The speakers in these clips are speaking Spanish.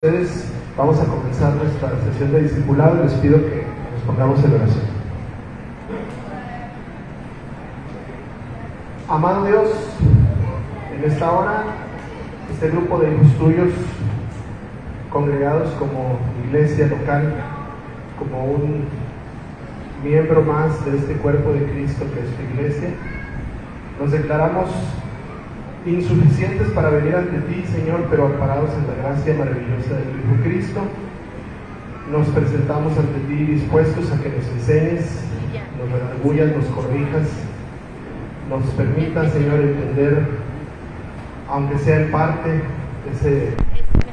Ustedes vamos a comenzar nuestra sesión de discipulado y les pido que nos pongamos en oración. Amado Dios, en esta hora, este grupo de hijos tuyos, congregados como iglesia local, como un miembro más de este cuerpo de Cristo que es tu iglesia, nos declaramos insuficientes para venir ante ti, Señor, pero amparados en la gracia maravillosa de tu Hijo Cristo. Nos presentamos ante ti dispuestos a que nos enseñes, nos redargullas, nos corrijas, nos permitas, Señor, entender, aunque sea en parte, ese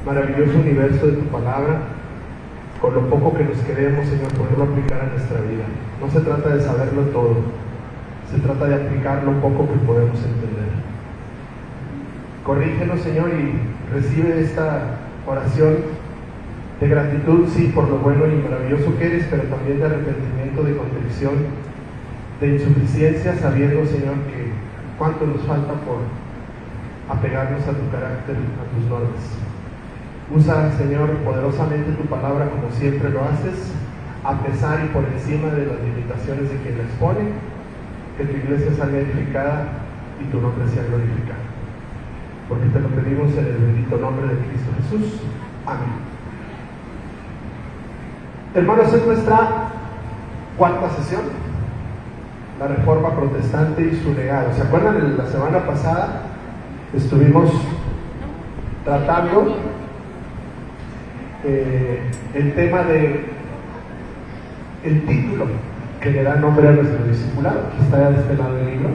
maravilloso universo de tu palabra, con lo poco que nos queremos, Señor, poderlo aplicar a nuestra vida. No se trata de saberlo todo, se trata de aplicar lo poco que podemos entender. Corrígenos, Señor, y recibe esta oración de gratitud, sí, por lo bueno y maravilloso que eres, pero también de arrepentimiento, de contrición, de insuficiencia, sabiendo, Señor, que cuánto nos falta por apegarnos a tu carácter, a tus normas. Usa, Señor, poderosamente tu palabra como siempre lo haces, a pesar y por encima de las limitaciones de quien la expone, que tu iglesia salga edificada y tu nombre sea glorificado. Porque te lo pedimos en el bendito nombre de Cristo Jesús. Amén. Hermanos, es nuestra cuarta sesión, la Reforma Protestante y su legado. ¿Se acuerdan? La semana pasada estuvimos tratando el tema de el título que le da nombre a nuestro discipulado. Aquí está ya de este lado del libro.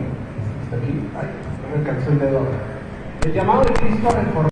Está aquí. Ay, no me alcanzó el dedo ahora. El llamado de Cristo a reformar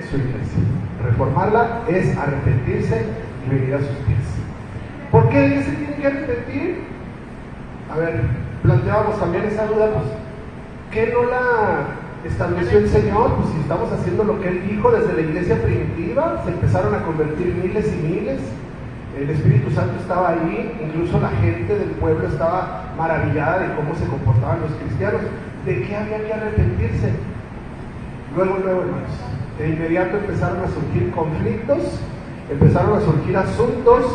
su iglesia. Reformarla es arrepentirse y venir a sus pies. ¿Por qué ella se tiene que arrepentir? A ver, planteábamos también esa duda, pues, ¿qué no la estableció el Señor? Pues si estamos haciendo lo que Él dijo desde la iglesia primitiva, se empezaron a convertir miles y miles, el Espíritu Santo estaba ahí, incluso la gente del pueblo estaba maravillada de cómo se comportaban los cristianos. ¿De qué había que arrepentirse? Luego, hermanos, de inmediato empezaron a surgir conflictos, empezaron a surgir asuntos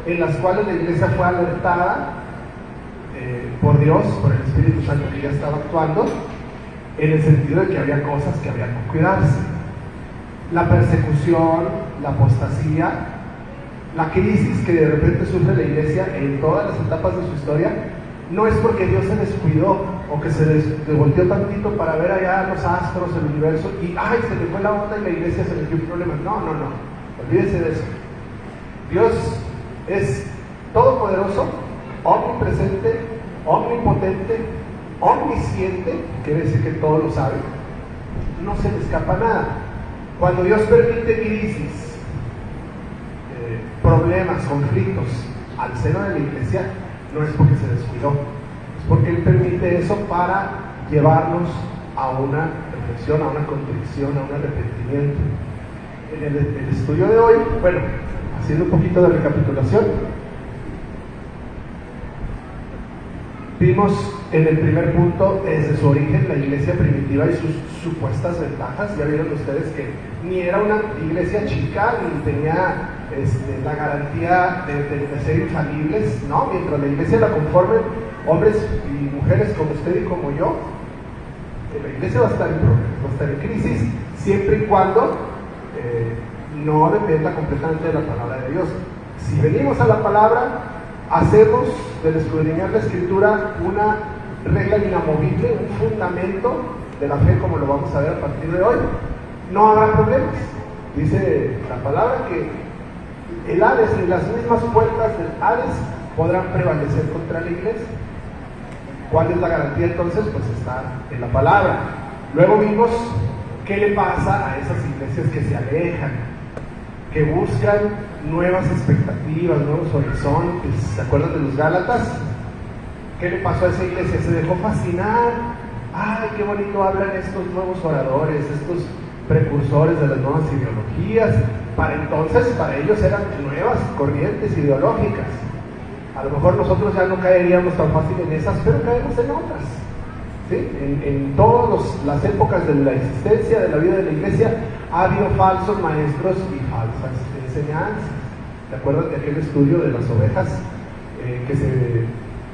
en los cuales la iglesia fue alertada por Dios, por el Espíritu Santo que ya estaba actuando, en el sentido de que había cosas que había que cuidarse. La persecución, la apostasía, la crisis que de repente sufre la iglesia en todas las etapas de su historia, no es porque Dios se descuidó o que se volteó tantito para ver allá los astros, el universo, y ¡ay! Se le fue la onda y la iglesia se metió en problemas. No, olvídense de eso. Dios es todopoderoso, omnipresente, omnipotente, omnisciente, quiere decir que todo lo sabe, no se le escapa nada. Cuando Dios permite crisis, problemas, conflictos al seno de la iglesia, no es porque se descuidó, es porque Él permite eso para llevarnos a una reflexión, a una contrición, a un arrepentimiento. En el estudio de hoy, bueno, haciendo un poquito de recapitulación, vimos en el primer punto, desde su origen, la iglesia primitiva y sus supuestas ventajas. Ya vieron ustedes que ni era una iglesia chica, ni tenía la garantía de ser infalibles, ¿no? Mientras la iglesia la conformen hombres y mujeres como usted y como yo, la iglesia va a estar en problemas, va a estar en crisis, siempre y cuando no dependa completamente de la palabra de Dios. Si venimos a la palabra, hacemos del escudriñar la Escritura una regla inamovible, un fundamento de la fe, como lo vamos a ver a partir de hoy, no habrá problemas. Dice la palabra que el Hades y las mismas puertas del Hades podrán prevalecer contra la iglesia. ¿Cuál es la garantía entonces? Pues está en la palabra. Luego vimos qué le pasa a esas iglesias que se alejan, que buscan nuevas expectativas, nuevos horizontes. ¿Se acuerdan de los Gálatas? ¿Qué le pasó a esa iglesia? Se dejó fascinar. ¡Ay, qué bonito hablan estos nuevos oradores, estos precursores de las nuevas ideologías! Para entonces, para ellos eran nuevas corrientes ideológicas. A lo mejor nosotros ya no caeríamos tan fácil en esas, pero caemos en otras. ¿Sí? En todas las épocas de la existencia, de la vida de la iglesia, ha habido falsos maestros y falsas enseñanzas. ¿Se acuerdan de aquel estudio de las ovejas?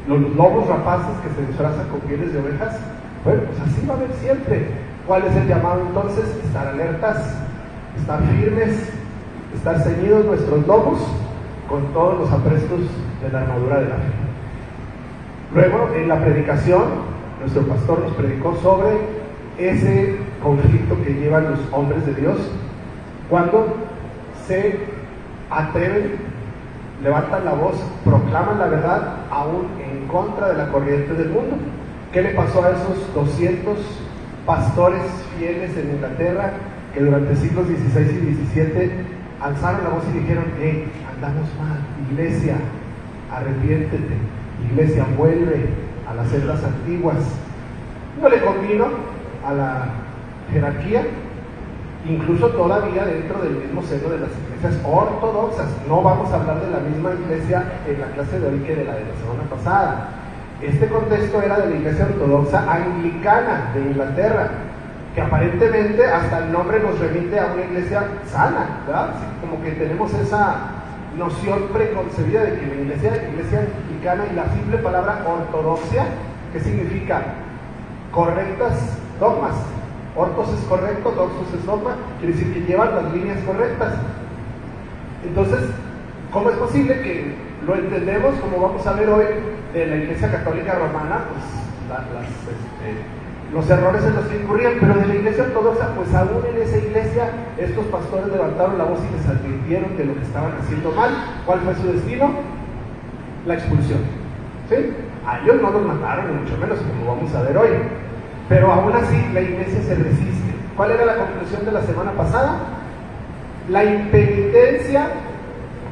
Los lobos rapaces que se disfrazan con pieles de ovejas. Bueno, pues así va a haber siempre. ¿Cuál es el llamado entonces? Estar alertas, estar firmes, estar ceñidos nuestros lomos con todos los aprestos de la armadura de la fe. Luego, en la predicación, nuestro pastor nos predicó sobre ese conflicto que llevan los hombres de Dios cuando se atreven, levantan la voz, proclaman la verdad aún en contra de la corriente del mundo. ¿Qué le pasó a esos 200 pastores fieles en Inglaterra que durante siglos XVI y XVII alzaron la voz y dijeron: andamos mal, iglesia, arrepiéntete, iglesia, vuelve a las sendas antiguas? No le convino a la jerarquía, incluso todavía dentro del mismo seno de las iglesias ortodoxas. No vamos a hablar de la misma iglesia en la clase de hoy que de la semana pasada. Este contexto era de la iglesia ortodoxa anglicana de Inglaterra, que aparentemente hasta el nombre nos remite a una iglesia sana, ¿verdad? Así como que tenemos esa noción preconcebida de que la iglesia anglicana, y la simple palabra ortodoxia, ¿qué significa? Correctas dogmas. Ortos es correcto, doxos es dogma, quiere decir que llevan las líneas correctas. Entonces, ¿cómo es posible que lo entendemos, como vamos a ver hoy, de la Iglesia Católica Romana, pues los errores en los que incurrían, pero de la Iglesia Ortodoxa, pues aún en esa iglesia estos pastores levantaron la voz y les advirtieron de lo que estaban haciendo mal? ¿Cuál fue su destino? La expulsión. ¿Sí? A ellos no los mataron, ni mucho menos, como vamos a ver hoy, pero aún así la iglesia se resiste. ¿Cuál era la conclusión de la semana pasada? La impenitencia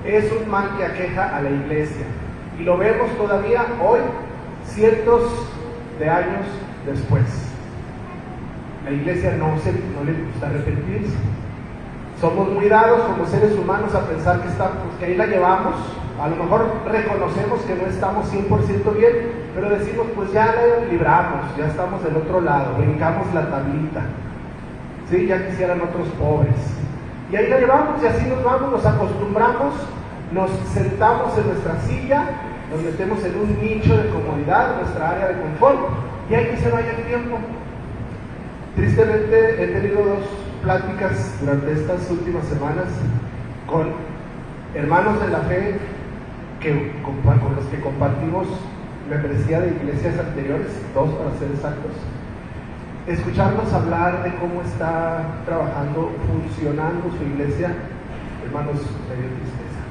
es un mal que aqueja a la iglesia, y lo vemos todavía hoy, cientos de años después. La iglesia no le gusta arrepentirse. Somos muy dados como seres humanos a pensar que ahí la llevamos. A lo mejor reconocemos que no estamos 100% bien, pero decimos: pues ya la libramos, ya estamos del otro lado, brincamos la tablita, ¿sí? Ya quisieran otros pobres. Y ahí la llevamos, y así nos vamos, nos acostumbramos, nos sentamos en nuestra silla, nos metemos en un nicho de comodidad, nuestra área de confort, y hay que se vaya el tiempo. Tristemente he tenido 2 pláticas durante estas últimas semanas con hermanos de la fe con los que compartimos membresía de iglesias anteriores, 2 para ser exactos. Escucharnos hablar de cómo está trabajando, funcionando su iglesia, hermanos, me dio tristeza.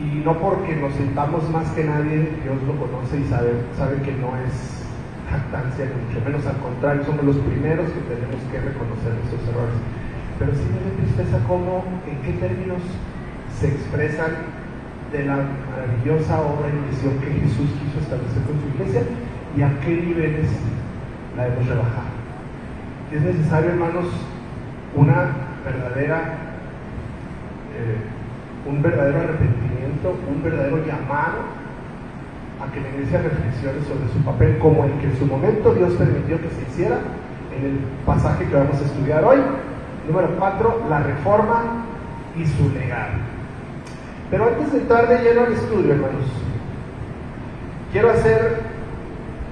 Y no porque nos sintamos más que nadie, Dios lo conoce y sabe que no es jactancia, ni mucho menos, al contrario, somos los primeros que tenemos que reconocer nuestros errores. Pero sí me dio tristeza cómo, en qué términos se expresan de la maravillosa obra y misión que Jesús quiso establecer con su iglesia y a qué niveles la hemos rebajado. Es necesario, hermanos, un verdadero arrepentimiento, un verdadero llamado a que la iglesia reflexione sobre su papel, como el que en su momento Dios permitió que se hiciera en el pasaje que vamos a estudiar hoy. Número 4, la reforma y su legado. Pero antes de entrar de lleno al estudio, hermanos, quiero hacer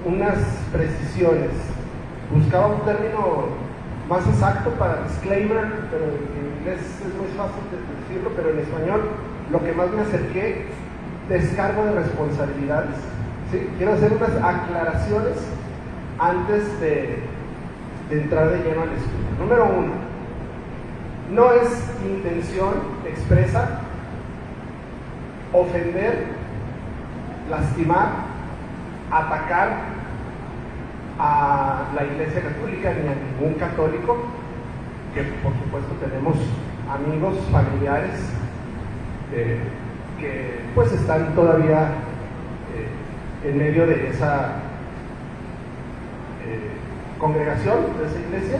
unas precisiones. Buscaba un término más exacto para disclaimer, pero en inglés es muy fácil de decirlo, pero en español lo que más me acerqué, descargo de responsabilidades. ¿Sí? Quiero hacer unas aclaraciones antes de entrar de lleno al estudio. Número 1, no es intención expresa ofender, lastimar, atacar a la Iglesia Católica ni a ningún católico, que por supuesto tenemos amigos, familiares que pues están todavía en medio de esa congregación, de esa iglesia.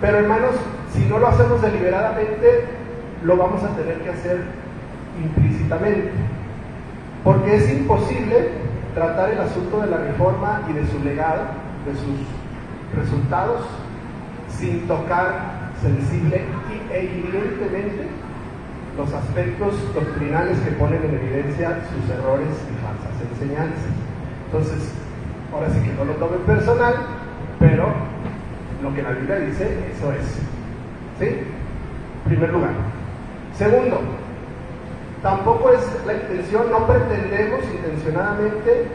Pero hermanos, si no lo hacemos deliberadamente, lo vamos a tener que hacer implícitamente, porque es imposible tratar el asunto de la reforma y de su legado, de sus resultados, sin tocar sensible e evidentemente los aspectos doctrinales que ponen en evidencia sus errores y falsas enseñanzas. Entonces, ahora sí que no lo tomen personal, pero lo que la Biblia dice, eso es. ¿Sí? En primer lugar. Segundo, tampoco es la intención, no pretendemos intencionadamente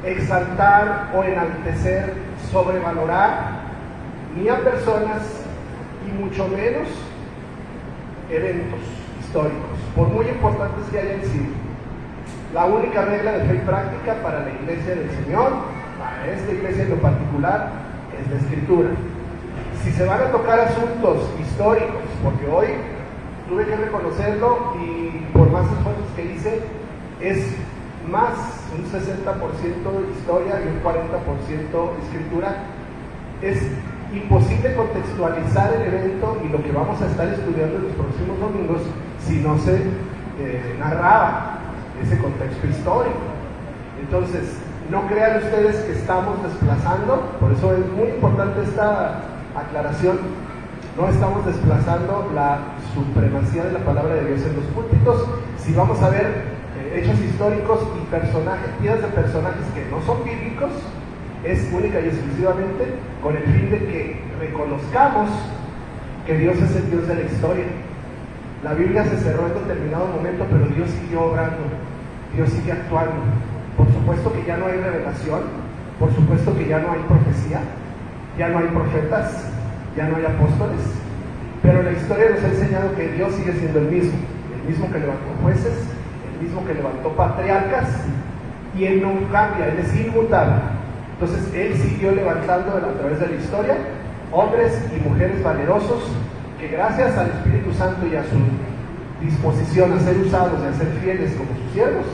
exaltar o enaltecer, sobrevalorar ni a personas y mucho menos eventos históricos, por muy importantes que hayan sido. La única regla de fe y práctica para la Iglesia del Señor, para esta iglesia en lo particular, es la Escritura. Si se van a tocar asuntos históricos, porque hoy tuve que reconocerlo y por más esfuerzos que hice, es más un 60% historia y un 40% escritura, es imposible contextualizar el evento y lo que vamos a estar estudiando en los próximos domingos si no se narraba ese contexto histórico. Entonces, no crean ustedes que estamos desplazando, por eso es muy importante esta aclaración, no estamos desplazando la supremacía de la palabra de Dios en los púlpitos. Si vamos a ver hechos históricos y personajes, vidas de personajes que no son bíblicos, es única y exclusivamente con el fin de que reconozcamos que Dios es el Dios de la historia. La Biblia se cerró en determinado momento, pero Dios siguió obrando, Dios sigue actuando. Por supuesto que ya no hay revelación, por supuesto que ya no hay profecía, ya no hay profetas, ya no hay apóstoles, pero la historia nos ha enseñado que Dios sigue siendo el mismo que levantó jueces, el mismo que levantó patriarcas, y Él no cambia, Él es inmutable. Entonces Él siguió levantando a través de la historia hombres y mujeres valerosos que gracias al Espíritu Santo y a su disposición a ser usados y a ser fieles como sus siervos,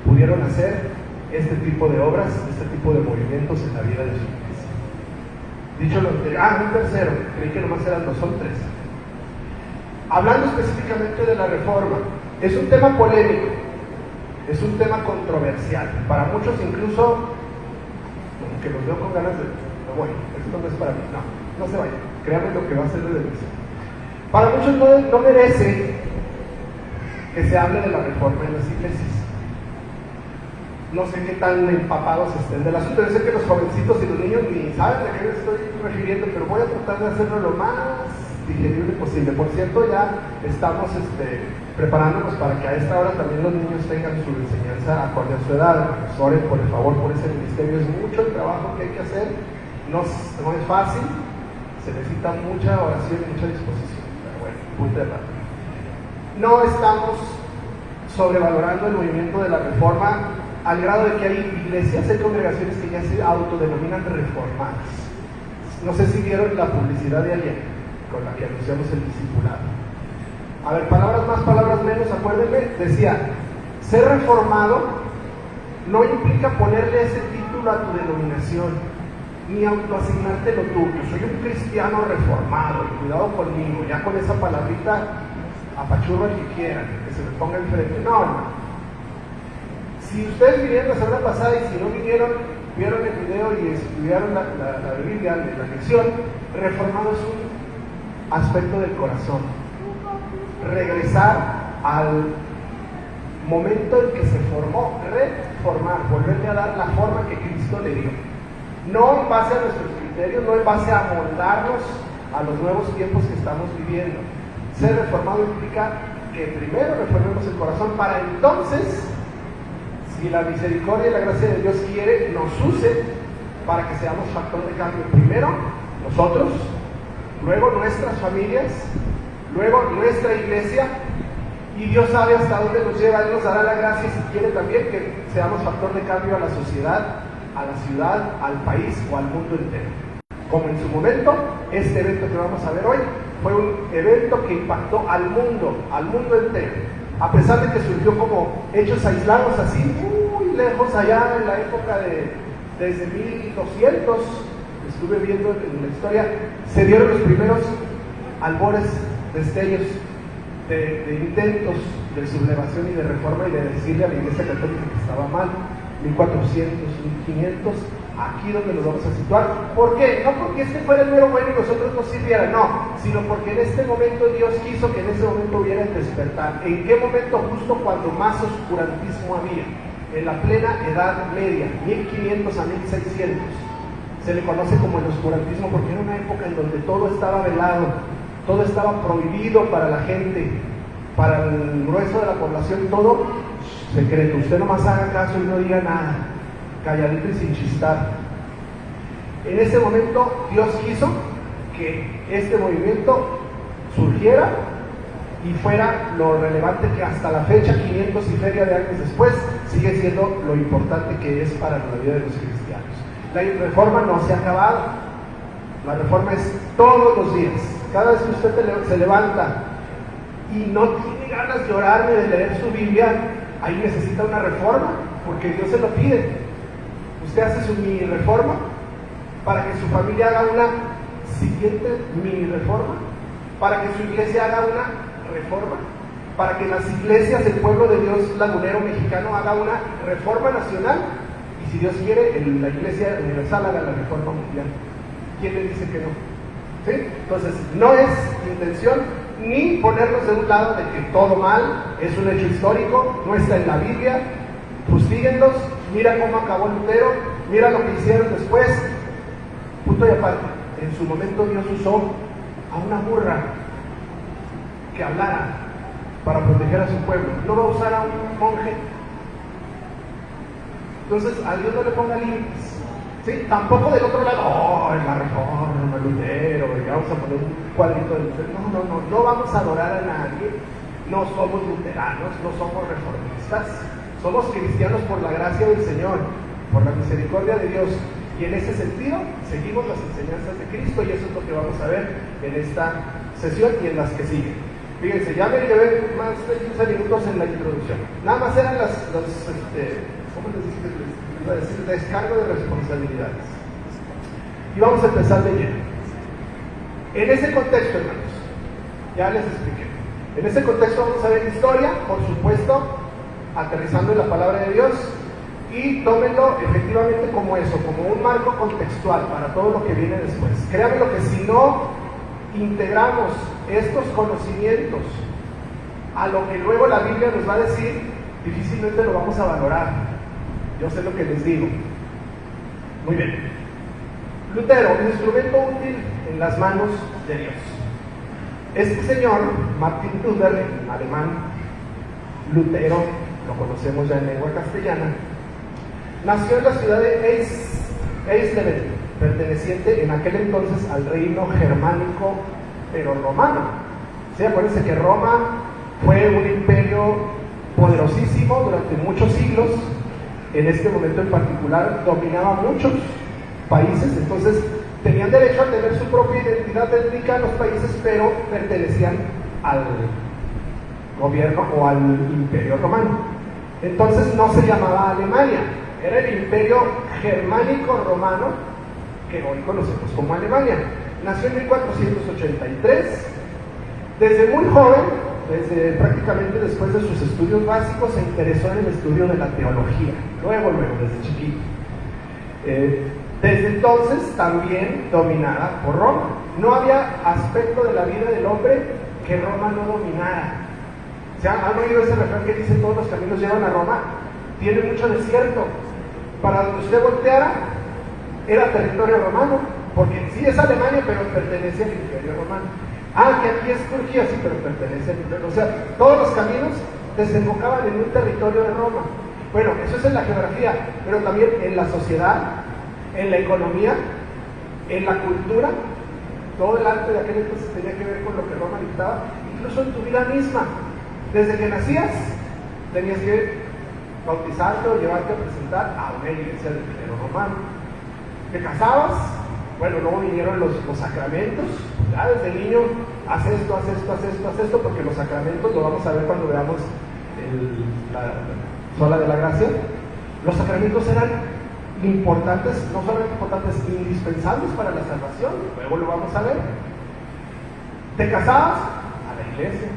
pudieron hacer este tipo de obras, este tipo de movimientos en la vida de su iglesia. Dicho lo anterior, un tercero, creí que nomás eran dos, son tres. Hablando específicamente de la reforma, es un tema polémico, es un tema controversial, para muchos incluso, que los veo con ganas de, no voy, esto no es para mí, no se vayan, créanme lo que va a ser de delicia. Para muchos no merece que se hable de la reforma en las iglesias. No sé qué tan empapados estén del asunto. Yo sé que los jovencitos y los niños ni saben de qué me estoy refiriendo, pero voy a tratar de hacerlo lo más digerible posible. Por cierto, ya estamos preparándonos para que a esta hora también los niños tengan su enseñanza acorde a su edad. Oren por el favor por ese ministerio. Es mucho el trabajo que hay que hacer, no es fácil, se necesita mucha oración y mucha disposición. Pero bueno, punto de partida. No estamos sobrevalorando el movimiento de la reforma al grado de que hay iglesias, hay congregaciones que ya se autodenominan reformadas. No sé si vieron la publicidad de ayer con la que anunciamos el discipulado. A ver, palabras más, palabras menos, acuérdenme, decía, ser reformado no implica ponerle ese título a tu denominación, ni autoasignártelo tú. Yo soy un cristiano reformado, y cuidado conmigo, ya con esa palabrita apachurro al que quieran, que se me ponga enfrente. No. Si ustedes vinieron la semana pasada y si no vinieron, vieron el video y estudiaron la Biblia, la lección, reformado es un aspecto del corazón. regresar al momento en que se formó, reformar, volverle a dar la forma que Cristo le dio. No en base a nuestros criterios, no en base a moldarnos a los nuevos tiempos que estamos viviendo. Ser reformado implica que primero reformemos el corazón para entonces, si la misericordia y la gracia de Dios quiere, nos use para que seamos factor de cambio. Primero nosotros, luego nuestras familias, luego nuestra iglesia, y Dios sabe hasta dónde nos lleva. Él nos dará la gracia si quiere también que seamos factor de cambio a la sociedad, a la ciudad, al país o al mundo entero. Como en su momento, este evento que vamos a ver hoy fue un evento que impactó al mundo entero. A pesar de que surgió como hechos aislados así, muy lejos allá en la época desde 1200, estuve viendo en la historia, se dieron los primeros albores, destellos de intentos de sublevación y de reforma y de decirle a la Iglesia Católica que estaba mal. 1400, 1500, aquí donde nos vamos a situar. ¿Por qué? No porque este fuera el mero bueno y nosotros nos sirvieran, no, sino porque en este momento Dios quiso que en ese momento hubiera el despertar. ¿En qué momento? Justo cuando más oscurantismo había, en la plena Edad Media, 1500 a 1600. Se le conoce como el oscurantismo porque era una época en donde todo estaba velado, todo estaba prohibido para la gente, para el grueso de la población, todo secreto. Usted nomás haga caso y no diga nada, calladito y sin chistar. En ese momento Dios quiso que este movimiento surgiera y fuera lo relevante que hasta la fecha, 500 y feria de años después, sigue siendo lo importante que es para la vida de los cristianos. La reforma no se ha acabado, la reforma es todos los días. Cada vez que usted se levanta y no tiene ganas de orar ni de leer su Biblia, ahí necesita una reforma, porque Dios se lo pide. Usted hace su mini reforma para que su familia haga una siguiente mini reforma, para que su iglesia haga una reforma, para que las iglesias del pueblo de Dios lagunero mexicano haga una reforma nacional, y si Dios quiere, la iglesia universal haga la reforma mundial. ¿Quién le dice que no? ¿Sí? Entonces, no es intención ni ponernos de un lado de que todo mal, es un hecho histórico, no está en la Biblia, fustíguenlos, mira cómo acabó Lutero, mira lo que hicieron después, punto y aparte. En su momento Dios usó a una burra que hablara para proteger a su pueblo, no va a usar a un monje. Entonces a Dios no le ponga límites. ¿Sí? Tampoco del otro lado, la reforma, Lutero, y vamos a poner un cuadrito de Lutero. No vamos a adorar a nadie, no somos luteranos, no somos reformistas, somos cristianos por la gracia del Señor, por la misericordia de Dios, y en ese sentido seguimos las enseñanzas de Cristo, y eso es lo que vamos a ver en esta sesión y en las que siguen. Fíjense, ya me llevé más de 15 minutos en la introducción, nada más eran ¿cómo les dije? Descargo de responsabilidades. Y vamos a empezar de lleno. En ese contexto, hermanos, ya les expliqué. En ese contexto vamos a ver historia, por supuesto, aterrizando en la palabra de Dios, y tómenlo efectivamente como eso, como un marco contextual para todo lo que viene después. Créanme lo que si no integramos estos conocimientos a lo que luego la Biblia nos va a decir, difícilmente lo vamos a valorar. Yo sé lo que les digo. Muy bien. Lutero, un instrumento útil en las manos de Dios. Este señor, Martin Luther, alemán, Lutero, lo conocemos ya en lengua castellana, nació en la ciudad de Eisleben, perteneciente en aquel entonces al reino germánico, pero romano. ¿Sí? Acuérdense que Roma fue un imperio poderosísimo durante muchos siglos. En este momento en particular dominaba muchos países, entonces tenían derecho a tener su propia identidad étnica en los países, pero pertenecían al gobierno o al imperio romano. Entonces no se llamaba Alemania, era el imperio germánico romano que hoy conocemos como Alemania. Nació en 1483, desde muy joven, desde prácticamente después de sus estudios básicos, se interesó en el estudio de la teología, luego, desde chiquito. Desde entonces también dominada por Roma. No había aspecto de la vida del hombre que Roma no dominara. ¿Han oído ese refrán que dice todos los caminos llevan a Roma? Tiene mucho desierto. Para donde usted volteara, era territorio romano, porque sí es Alemania, pero pertenece al Imperio Romano. Que aquí es Turquía, sí, pero pertenece al Imperio. O sea, todos los caminos desembocaban en un territorio de Roma. Bueno, eso es en la geografía, pero también en la sociedad, en la economía, en la cultura. Todo el arte de aquel entonces tenía que ver con lo que Roma dictaba, incluso en tu vida misma. Desde que nacías, tenías que bautizarte o llevarte a presentar a una iglesia del género romano. Te casabas, bueno, luego vinieron los sacramentos. Ya desde niño, haz esto, haz esto, haz esto, haz esto, porque los sacramentos lo vamos a ver cuando veamos la sola de la gracia. Los sacramentos eran importantes, no solamente importantes, indispensables para la salvación. Luego lo vamos a ver. Te casabas, a la iglesia.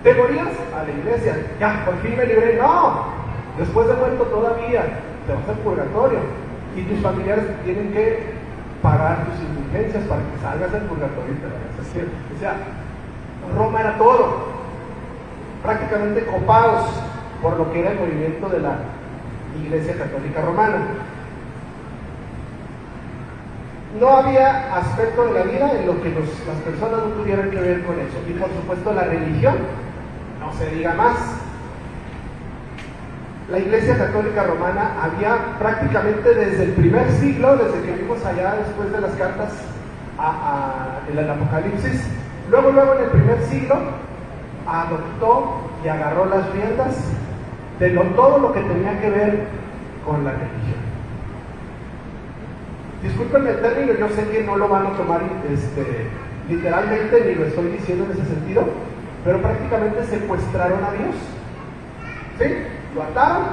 Te morías, a la iglesia. Ya, por fin me libré. No, después de muerto todavía te vas al purgatorio y tus familiares tienen que pagar tus indulgencias para que salgas del purgatorio y te vayas al cielo. O sea, Roma era todo, prácticamente copados por lo que era el movimiento de la Iglesia Católica Romana. No había aspecto de la vida en lo que las personas no tuvieran que ver con eso. Y por supuesto la religión, no se diga más. La Iglesia Católica Romana había prácticamente desde el primer siglo, desde que vimos allá después de las cartas en el Apocalipsis, luego en el primer siglo, adoptó y agarró las riendas de todo lo que tenía que ver con la religión. Discúlpenme el término, yo sé que no lo van a tomar literalmente, ni lo estoy diciendo en ese sentido, pero prácticamente secuestraron a Dios. ¿Sí? Lo ataron.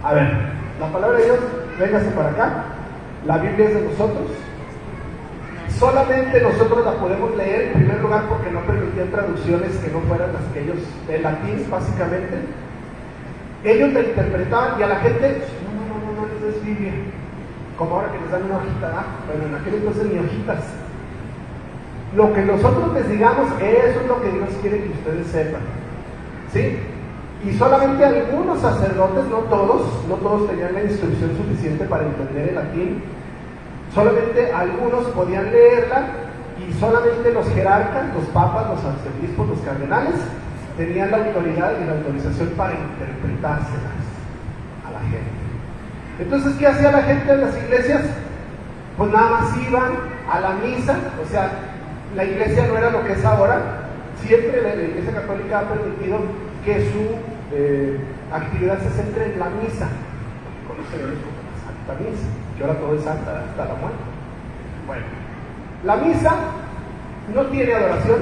A ver, la palabra de Dios, véngase para acá. La Biblia es de nosotros. Solamente nosotros la podemos leer en primer lugar porque no permitían traducciones que no fueran las que ellos, del latín básicamente. Ellos la interpretaban y a la gente, no les des Biblia. Como ahora que les dan una hojita, bueno, en aquel entonces ni hojitas. Lo que nosotros les digamos, eso es lo que Dios quiere que ustedes sepan. ¿Sí? Y solamente algunos sacerdotes, no todos tenían la instrucción suficiente para entender el latín. Solamente algunos podían leerla y solamente los jerarcas, los papas, los arzobispos, los cardenales tenían la autoridad y la autorización para interpretárselas a la gente. Entonces, ¿qué hacía la gente en las iglesias? Pues nada más iban a la misa. O sea, la iglesia no era lo que es ahora. Siempre la Iglesia Católica ha permitido que su actividad se centre en la misa, conocemos como la Santa Misa, que ahora todo es santa hasta la muerte. Bueno, la misa no tiene adoración,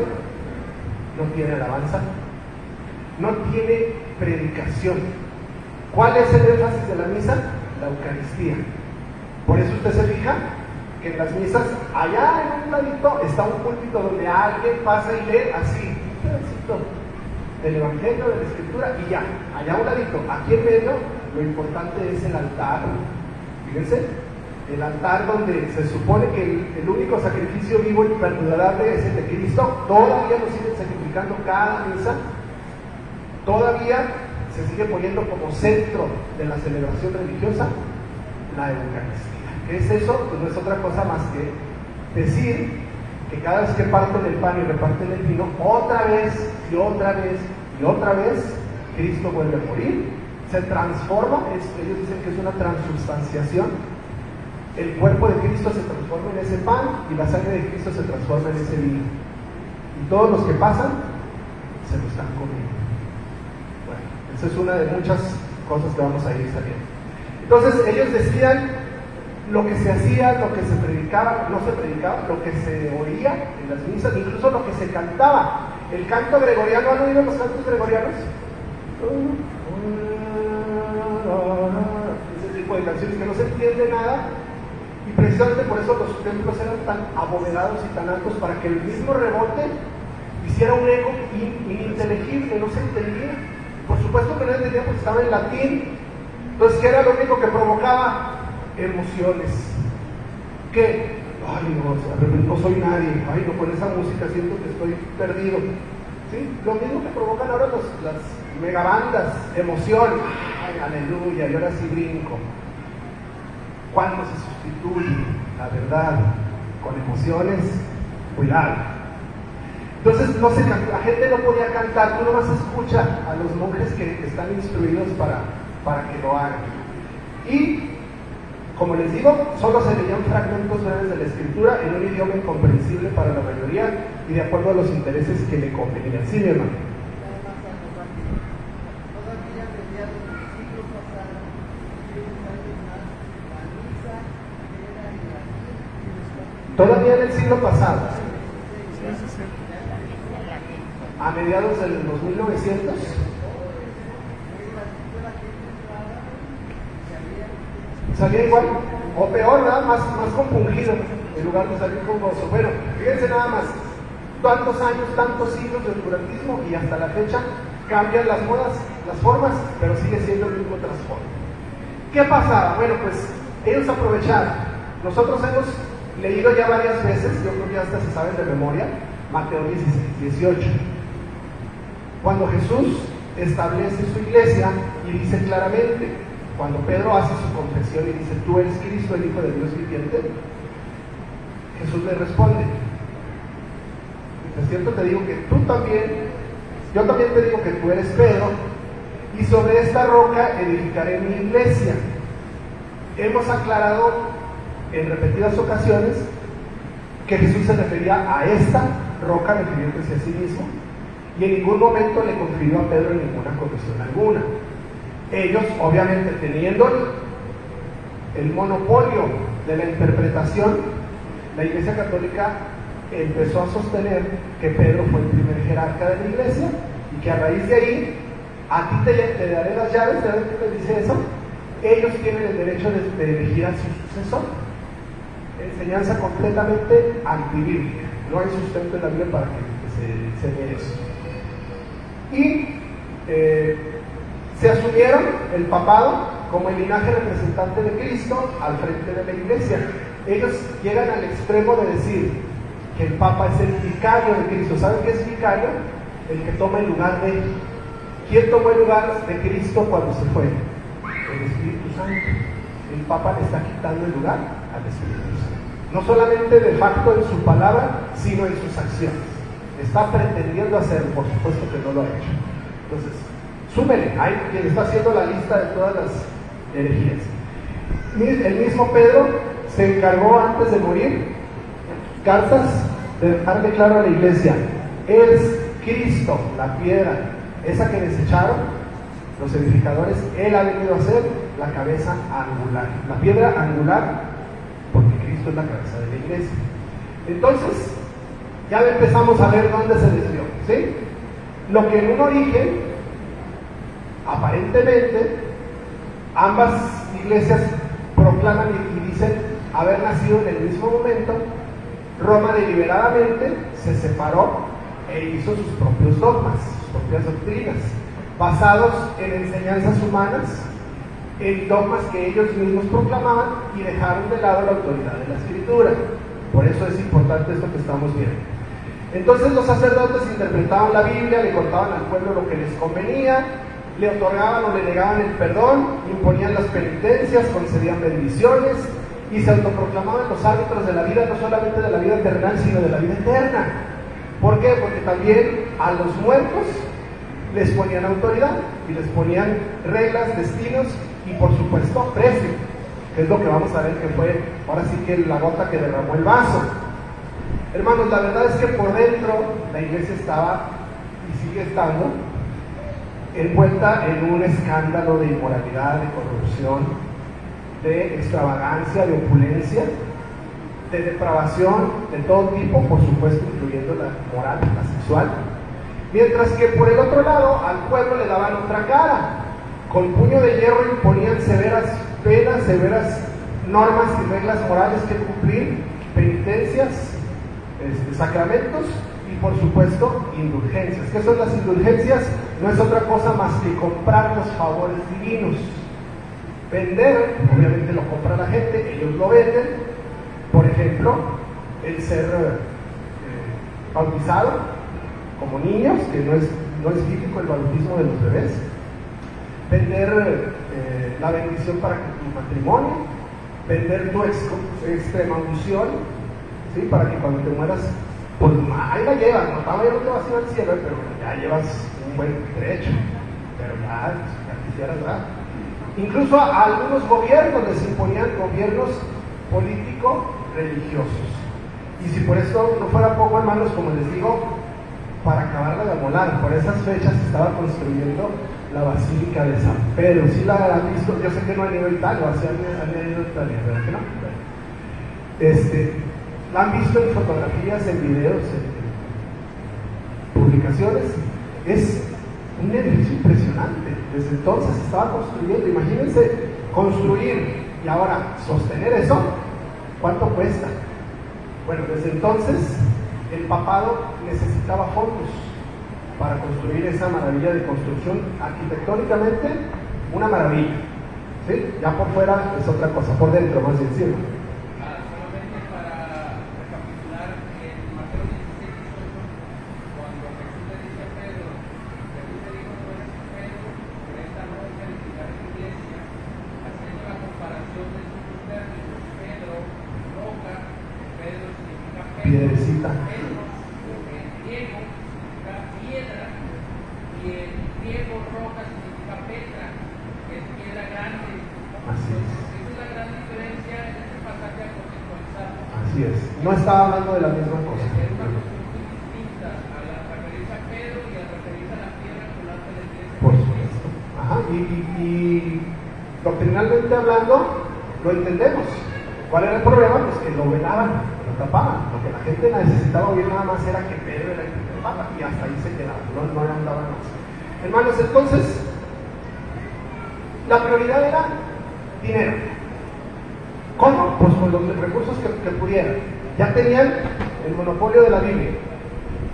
no tiene alabanza, no tiene predicación. ¿Cuál es el énfasis de la misa? La Eucaristía. Por eso usted se fija que en las misas, allá en un ladito está un púlpito donde alguien pasa y lee así, un pedacito del Evangelio, de la Escritura, y ya, allá a un ladito. Aquí en medio, lo importante es el altar. Fíjense, el altar donde se supone que el único sacrificio vivo y perdurable es el de Cristo. Todavía lo siguen sacrificando cada misa. Todavía se sigue poniendo como centro de la celebración religiosa la Eucaristía. ¿Qué es eso? Pues no es otra cosa más que decir que cada vez que parten el pan y reparten el vino, otra vez y otra vez y otra vez, Cristo vuelve a morir, se transforma. Ellos dicen que es una transubstanciación. El cuerpo de Cristo se transforma en ese pan y la sangre de Cristo se transforma en ese vino. Y todos los que pasan se lo están comiendo. Bueno, esa es una de muchas cosas que vamos a ir saliendo. Entonces ellos decían lo que se hacía, lo que se predicaba, no se predicaba, lo que se oía en las misas, incluso lo que se cantaba. El canto gregoriano, ¿han oído los cantos gregorianos? Ese tipo de canciones que no se entiende nada, y precisamente por eso los templos eran tan abovedados y tan altos, para que el mismo rebote hiciera un eco ininteligible, no se entendía. Por supuesto que no entendía porque estaba en latín. Entonces, ¿qué era lo único que provocaba? Emociones. ¿Qué? Ay, no, de repente no soy nadie. Ay, no, con esa música siento que estoy perdido. ¿sí? Lo mismo que provocan ahora las megabandas, emoción, ay, aleluya, y ahora sí brinco. Cuando se sustituye la verdad con emociones, cuidado. Entonces la gente no podía cantar, tú nomás escucha a los monjes que están instruidos para que lo hagan. Y, como les digo, solo se leían fragmentos breves de la escritura en un idioma incomprensible para la mayoría y de acuerdo a los intereses que le convenían. Sí, mi hermano. Todavía en el siglo pasado, a mediados de los 1900, salía igual, o peor, nada más compungido, en lugar de salir con gozo. Bueno, fíjense nada más, tantos años, tantos siglos de oscurantismo y hasta la fecha cambian las modas, las formas, pero sigue siendo el mismo trasfondo. ¿Qué pasaba? Bueno, pues ellos aprovecharon. Nosotros hemos leído ya varias veces, yo creo que ya hasta se saben de memoria, Mateo 16, 18. Cuando Jesús establece su iglesia y dice claramente, cuando Pedro hace su confesión y dice, tú eres Cristo, el Hijo de Dios viviente, Jesús le responde, es cierto, te digo que tú también, yo también te digo que tú eres Pedro, y sobre esta roca edificaré mi iglesia. Hemos aclarado en repetidas ocasiones que Jesús se refería a esta roca, refiriéndose a sí mismo, y en ningún momento le confirió a Pedro ninguna condición alguna. Ellos, obviamente, teniendo el monopolio de la interpretación, la Iglesia Católica empezó a sostener que Pedro fue el primer jerarca de la iglesia y que a raíz de ahí, a ti te daré las llaves, ¿sabes qué te dice eso? Ellos tienen el derecho de elegir a su sucesor. Enseñanza completamente antibíblica. No hay sustento en la Biblia para que se enseñe eso. Y se asumieron el papado como el linaje representante de Cristo al frente de la iglesia. Ellos llegan al extremo de decir que el Papa es el vicario de Cristo. ¿Saben qué es vicario? El que toma el lugar de él. ¿Quién tomó el lugar de Cristo cuando se fue? El Espíritu Santo. El Papa le está quitando el lugar al Espíritu Santo. No solamente de facto en su palabra, sino en sus acciones. Está pretendiendo hacerlo, por supuesto que no lo ha hecho. Entonces, súmele, hay quien está haciendo la lista de todas las herejías. El mismo Pedro se encargó antes de morir, cartas, de dejarle claro a la iglesia, es Cristo, la piedra, esa que desecharon los edificadores, Él ha venido a ser la cabeza angular, la piedra angular, porque Cristo es la cabeza de la iglesia. Entonces, ya empezamos a ver dónde se desvió, ¿sí? Lo que en un origen, aparentemente, ambas iglesias proclaman y dicen haber nacido en el mismo momento, Roma deliberadamente se separó e hizo sus propios dogmas, sus propias doctrinas, basados en enseñanzas humanas, en dogmas que ellos mismos proclamaban y dejaron de lado la autoridad de la Escritura. Por eso es importante esto que estamos viendo. Entonces los sacerdotes interpretaban la Biblia, le contaban al pueblo lo que les convenía, le otorgaban o le negaban el perdón, imponían las penitencias, concedían bendiciones y se autoproclamaban los árbitros de la vida, no solamente de la vida terrenal, sino de la vida eterna. ¿Por qué? Porque también a los muertos les ponían autoridad y les ponían reglas, destinos y por supuesto precio, que es lo que vamos a ver que fue ahora sí que la gota que derramó el vaso. Hermanos, la verdad es que por dentro la iglesia estaba y sigue estando envuelta en un escándalo de inmoralidad, de corrupción, de extravagancia, de opulencia, de depravación de todo tipo, por supuesto incluyendo la moral, la sexual. Mientras que por el otro lado al pueblo le daban otra cara, con puño de hierro imponían severas penas, severas normas y reglas morales que cumplir, penitencias, sacramentos y por supuesto indulgencias. ¿Qué son las indulgencias? No es otra cosa más que comprar los favores divinos. Vender, obviamente lo compra la gente, ellos lo venden. Por ejemplo, el ser bautizado como niños, que no es bíblico el bautismo de los bebés, vender la bendición para tu matrimonio, vender tu extremaunción, ¿sí? Para que cuando te mueras, pues ahí la llevas, no te vas a ir al cielo, pero ya llevas un buen trecho, pero ya quisieras, ¿verdad? Incluso a algunos gobiernos les imponían gobiernos político-religiosos. Y si por eso no fuera poco, hermanos, como les digo, para acabarla de amolar, por esas fechas se estaba construyendo la Basílica de San Pedro. ¿Sí la han visto? Yo sé que no han ido a Italia, ¿sí han ido a Italia? ¿Verdad que no? La han visto en fotografías, en videos, en publicaciones. Es un edificio impresionante. Desde entonces se estaba construyendo. Imagínense construir y ahora sostener eso. ¿Cuánto cuesta? Bueno, desde entonces el papado necesitaba fondos para construir esa maravilla de construcción. Arquitectónicamente, una maravilla, ¿sí? Ya por fuera es otra cosa, por dentro más bien, ¿sí? Solamente para recapitular, en Mateo 16:18, cuando Jesús le dice a Pedro, Jesús le dijo: "Tú eres Pedro, por esta roca edificaré mi iglesia", haciendo la comparación de sus términos: Pedro, roca. Pedro significa Pedro, Piedrecita. Pedro, en griego significa piedra, y en griego roca significa Petra, que es piedra grande. Así es. Esa es la gran diferencia en este pasaje a contextualizar. Así es. No estaba hablando de la misma cosa. Es una cuestión muy distinta al referirse a Pedro y al referirse a la piedra angular de la iglesia. Por supuesto. Ajá. Y doctrinalmente hablando, lo entendemos. ¿Cuál era el problema? Pues que lo velaban, lo tapaban. Lo que la gente necesitaba oír nada más era que Pedro era el que tapaba, y hasta ahí se quedaba, no andaban más. Hermanos, entonces, la prioridad era dinero. ¿Cómo? Pues con los recursos que pudieran. Ya tenían el monopolio de la Biblia,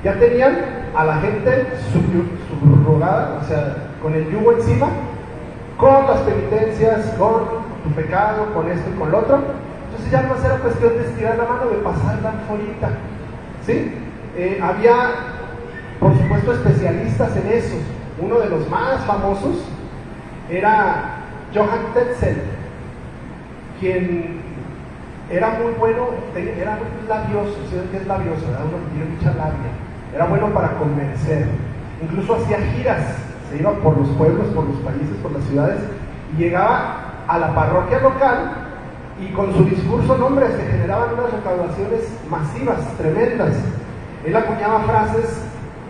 ya tenían a la gente subrogada, o sea, con el yugo encima, con las penitencias, con tu pecado, con esto y con lo otro. Entonces ya no era cuestión de estirar la mano, de pasar la anforita, ¿sí? Había, por supuesto, especialistas en eso. Uno de los más famosos era Johann Tetzel, quien era muy bueno, era muy labioso. ¿Saben qué es labioso? ¿Verdad? Uno que tiene mucha labia. Era bueno para convencer. Incluso hacía giras, se iba por los pueblos, por los países, por las ciudades, y llegaba a la parroquia local, y con su discurso, no, hombre, se generaban unas recaudaciones masivas, tremendas. Él acuñaba frases,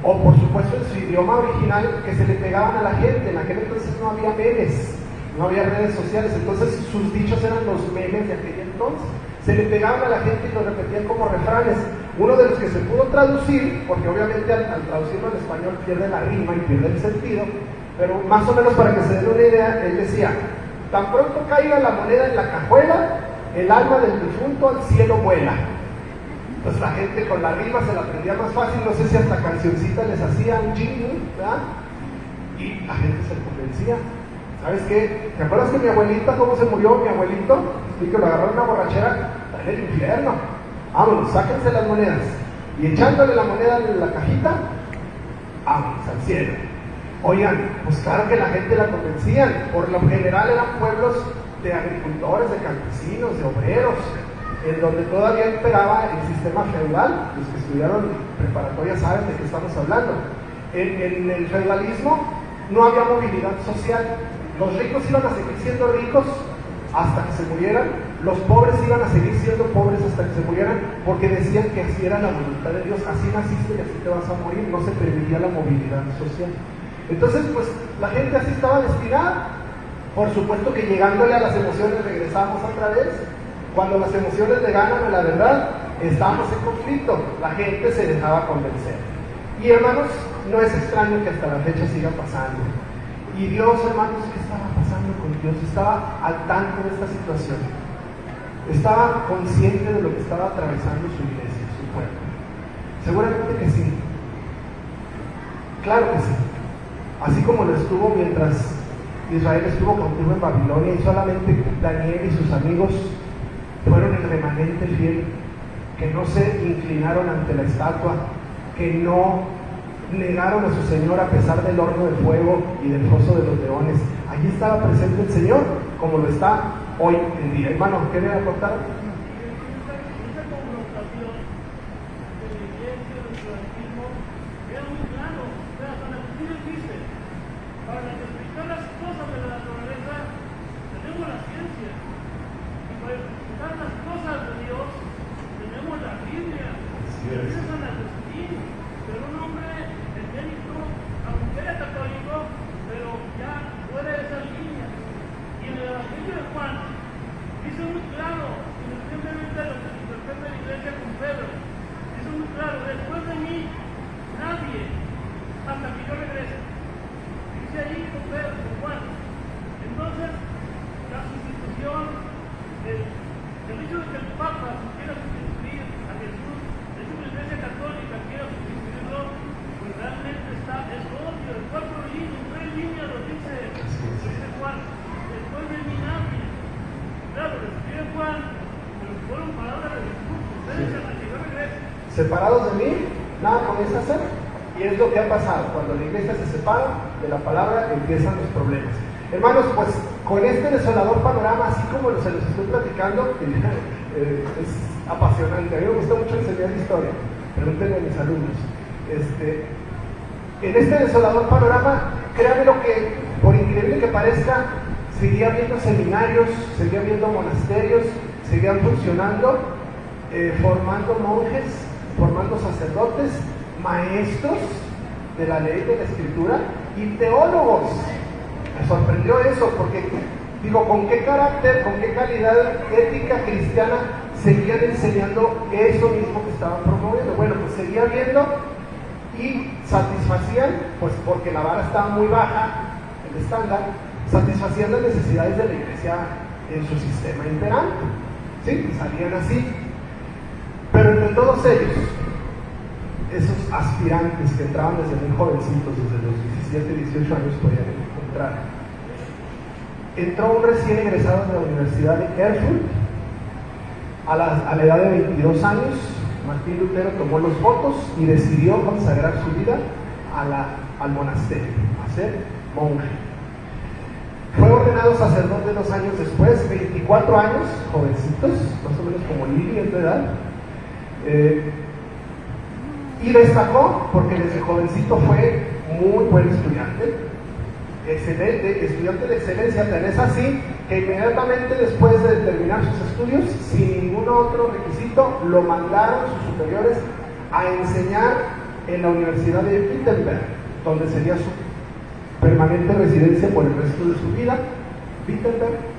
o por supuesto en su idioma original, que se le pegaban a la gente. En aquel entonces no había memes, no había redes sociales, entonces sus dichos eran los memes de aquel entonces. Se le pegaban a la gente y lo repetían como refranes. Uno de los que se pudo traducir, porque obviamente al traducirlo al español pierde la rima y pierde el sentido, pero más o menos para que se den una idea, él decía: tan pronto caiga la moneda en la cajuela, el alma del difunto al cielo vuela. Entonces la gente con la rima se la aprendía más fácil, no sé si hasta cancioncita les hacía un jingle, ¿verdad? Y la gente se convencía. ¿Sabes qué? ¿Te acuerdas que mi abuelita, cómo se murió mi abuelito? Y que lo agarró en una borrachera, está en el infierno. Vámonos, sáquense las monedas. Y echándole la moneda en la cajita, vámonos al cielo. Oigan, pues claro que la gente la convencían. Por lo general eran pueblos de agricultores, de campesinos, de obreros, en donde todavía imperaba el sistema feudal. Los que estudiaron preparatoria saben de qué estamos hablando. En el feudalismo no había movilidad social. Los ricos iban a seguir siendo ricos hasta que se murieran, los pobres iban a seguir siendo pobres hasta que se murieran, porque decían que así era la voluntad de Dios. Así naciste y así te vas a morir. No se permitía la movilidad social. Entonces, pues la gente así estaba destinada. Por supuesto que llegándole a las emociones regresamos otra vez. Cuando las emociones le ganan, la verdad, estábamos en conflicto. La gente se dejaba convencer. Y hermanos, no es extraño que hasta la fecha siga pasando. Y Dios, hermanos, ¿qué estaba pasando con Dios? Estaba al tanto de esta situación. Estaba consciente de lo que estaba atravesando su iglesia, su pueblo. Seguramente que sí. Claro que sí. Así como lo estuvo mientras Israel estuvo cautivo en Babilonia, y solamente Daniel y sus amigos fueron el remanente fiel, que no se inclinaron ante la estatua, que no negaron a su Señor a pesar del horno de fuego y del foso de los leones. Allí estaba presente el Señor, como lo está hoy en día. Hermano, ¿quiere aportar? Separados de mí, nada comienza a hacer. Y es lo que ha pasado. Cuando la iglesia se separa de la palabra, empiezan los problemas. Hermanos, pues con este desolador panorama, así como se los estoy platicando, es apasionante. A mí me gusta mucho enseñar historia. Pregúntenle a mis alumnos. En este desolador panorama, créanme lo que, por increíble que parezca, seguía habiendo seminarios, seguía habiendo monasterios, seguían funcionando, formando monjes, formando sacerdotes, maestros de la ley de la escritura y teólogos. Me sorprendió eso, porque digo, ¿con qué carácter, con qué calidad ética cristiana seguían enseñando eso mismo que estaban promoviendo? Bueno, pues seguía viendo y satisfacían, pues porque la vara estaba muy baja, el estándar, satisfacían las necesidades de la iglesia en su sistema imperante. ¿Sí? Salían así. Pero entre todos ellos, esos aspirantes que entraban desde muy jovencitos, desde los 17, 18 años, podían encontrar. Entró un recién egresado de la Universidad de Erfurt, a la edad de 22 años. Martín Lutero tomó los votos y decidió consagrar su vida al monasterio, a ser monje. Fue ordenado sacerdote 2 años después, 24 años, jovencitos, más o menos como Lili en tu edad. Y destacó porque desde jovencito fue muy buen estudiante, excelente, estudiante de excelencia, tan es así que inmediatamente después de terminar sus estudios, sin ningún otro requisito, lo mandaron sus superiores a enseñar en la Universidad de Wittenberg, donde sería su permanente residencia por el resto de su vida, Wittenberg.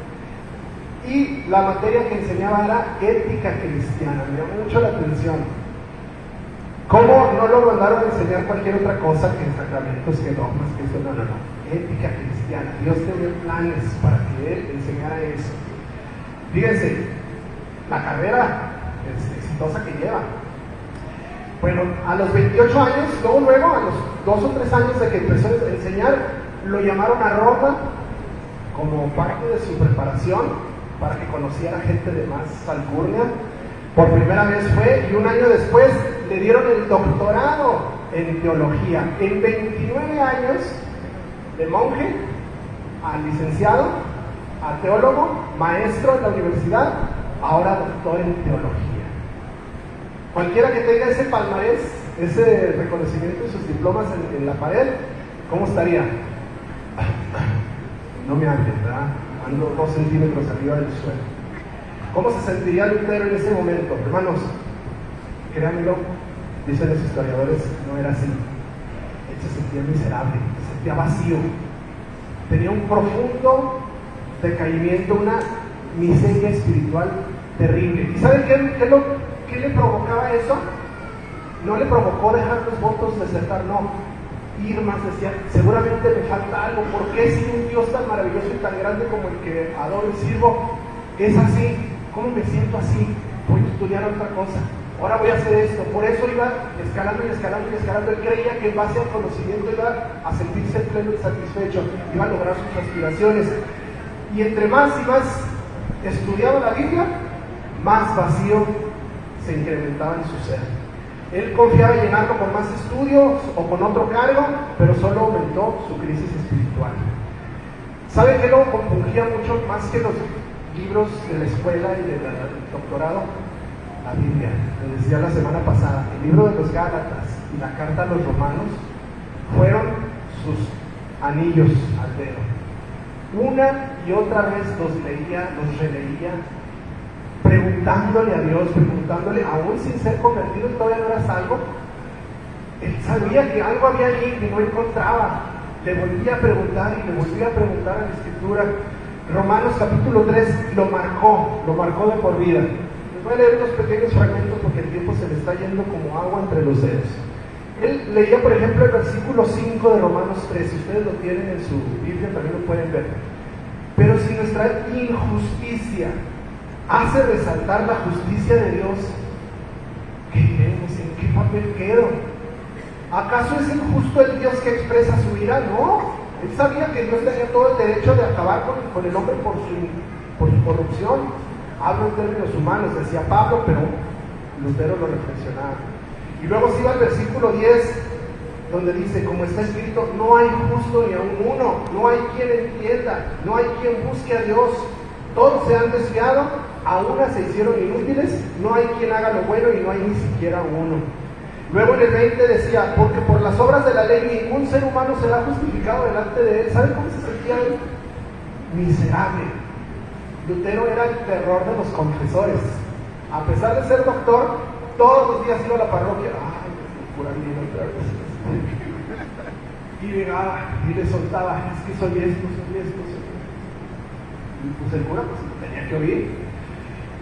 Y la materia que enseñaba era ética cristiana. Me llamó mucho la atención. ¿Cómo no lo mandaron a enseñar cualquier otra cosa que sacramentos, que dogmas, que eso? No. Ética cristiana. Dios tenía planes para que él enseñara eso. Fíjense, la carrera exitosa que lleva. Bueno, a los 28 años, luego a los 2 o 3 años de que empezó a enseñar, lo llamaron a Roma como parte de su preparación para que conociera gente de más alcurnia. Por primera vez fue, y un año después le dieron el doctorado en teología. En 29 años de monje a licenciado, a teólogo, maestro en la universidad, ahora doctor en teología. Cualquiera que tenga ese palmarés, ese reconocimiento de sus diplomas en la pared, ¿cómo estaría? No me hables, ¿verdad? Ando 2 centímetros arriba del suelo. ¿Cómo se sentiría Lutero en ese momento? Hermanos, créanmelo, dicen los historiadores, no era así. Él se sentía miserable, se sentía vacío. Tenía un profundo decaimiento, una miseria espiritual terrible. ¿Y saben qué le provocaba eso? No le provocó dejar los votos, desertar, no. Ir más, decía, seguramente me falta algo. ¿Por qué si un Dios tan maravilloso y tan grande como el que adoro y sirvo es así? ¿Cómo me siento así? Voy a estudiar otra cosa, ahora voy a hacer esto. Por eso iba escalando y escalando y escalando. Él creía que en base al conocimiento iba a sentirse pleno y satisfecho, iba a lograr sus aspiraciones. Y entre más y más estudiaba la Biblia, más vacío se incrementaba en su ser. Él confiaba en llenarlo con más estudios o con otro cargo, pero solo aumentó su crisis espiritual. ¿Sabe qué lo compungía mucho más que los libros de la escuela y del doctorado? La Biblia. Lo decía la semana pasada, el libro de los Gálatas y la carta a los Romanos fueron sus anillos al dedo. Una y otra vez los leía, los releía, preguntándole a Dios, preguntándole, aún sin ser convertido, todavía no era salvo. Él sabía que algo había ahí que no encontraba. Le volvía a preguntar y le volvía a preguntar a la Escritura. Romanos capítulo 3 lo marcó de por vida. Les voy a leer unos pequeños fragmentos porque el tiempo se le está yendo como agua entre los dedos. Él leía, por ejemplo, el versículo 5 de Romanos 3. Si ustedes lo tienen en su Biblia, también lo pueden ver. Pero si nuestra injusticia hace resaltar la justicia de Dios, ¿qué diremos? ¿En qué papel quedo? ¿Acaso es injusto el Dios que expresa su ira? No. Él sabía que Dios tenía todo el derecho de acabar con el hombre por su corrupción. Hablo en términos humanos, decía Pablo, pero Lutero lo reflexionaba. Y luego se iba al versículo 10, donde dice, como está escrito, no hay justo ni aun uno, no hay quien entienda, no hay quien busque a Dios. Todos se han desviado, a una se hicieron inútiles, no hay quien haga lo bueno y no hay ni siquiera uno. Luego en el 20 decía, porque por las obras de la ley ningún ser humano será justificado delante de él. ¿Saben cómo se sentía él? Miserable. Lutero era el terror de los confesores. A pesar de ser doctor, todos los días iba a la parroquia. Ay, me cura bien otra vez. Y llegaba y le soltaba, es que soy esto. Y pues el cura pues tenía que oír.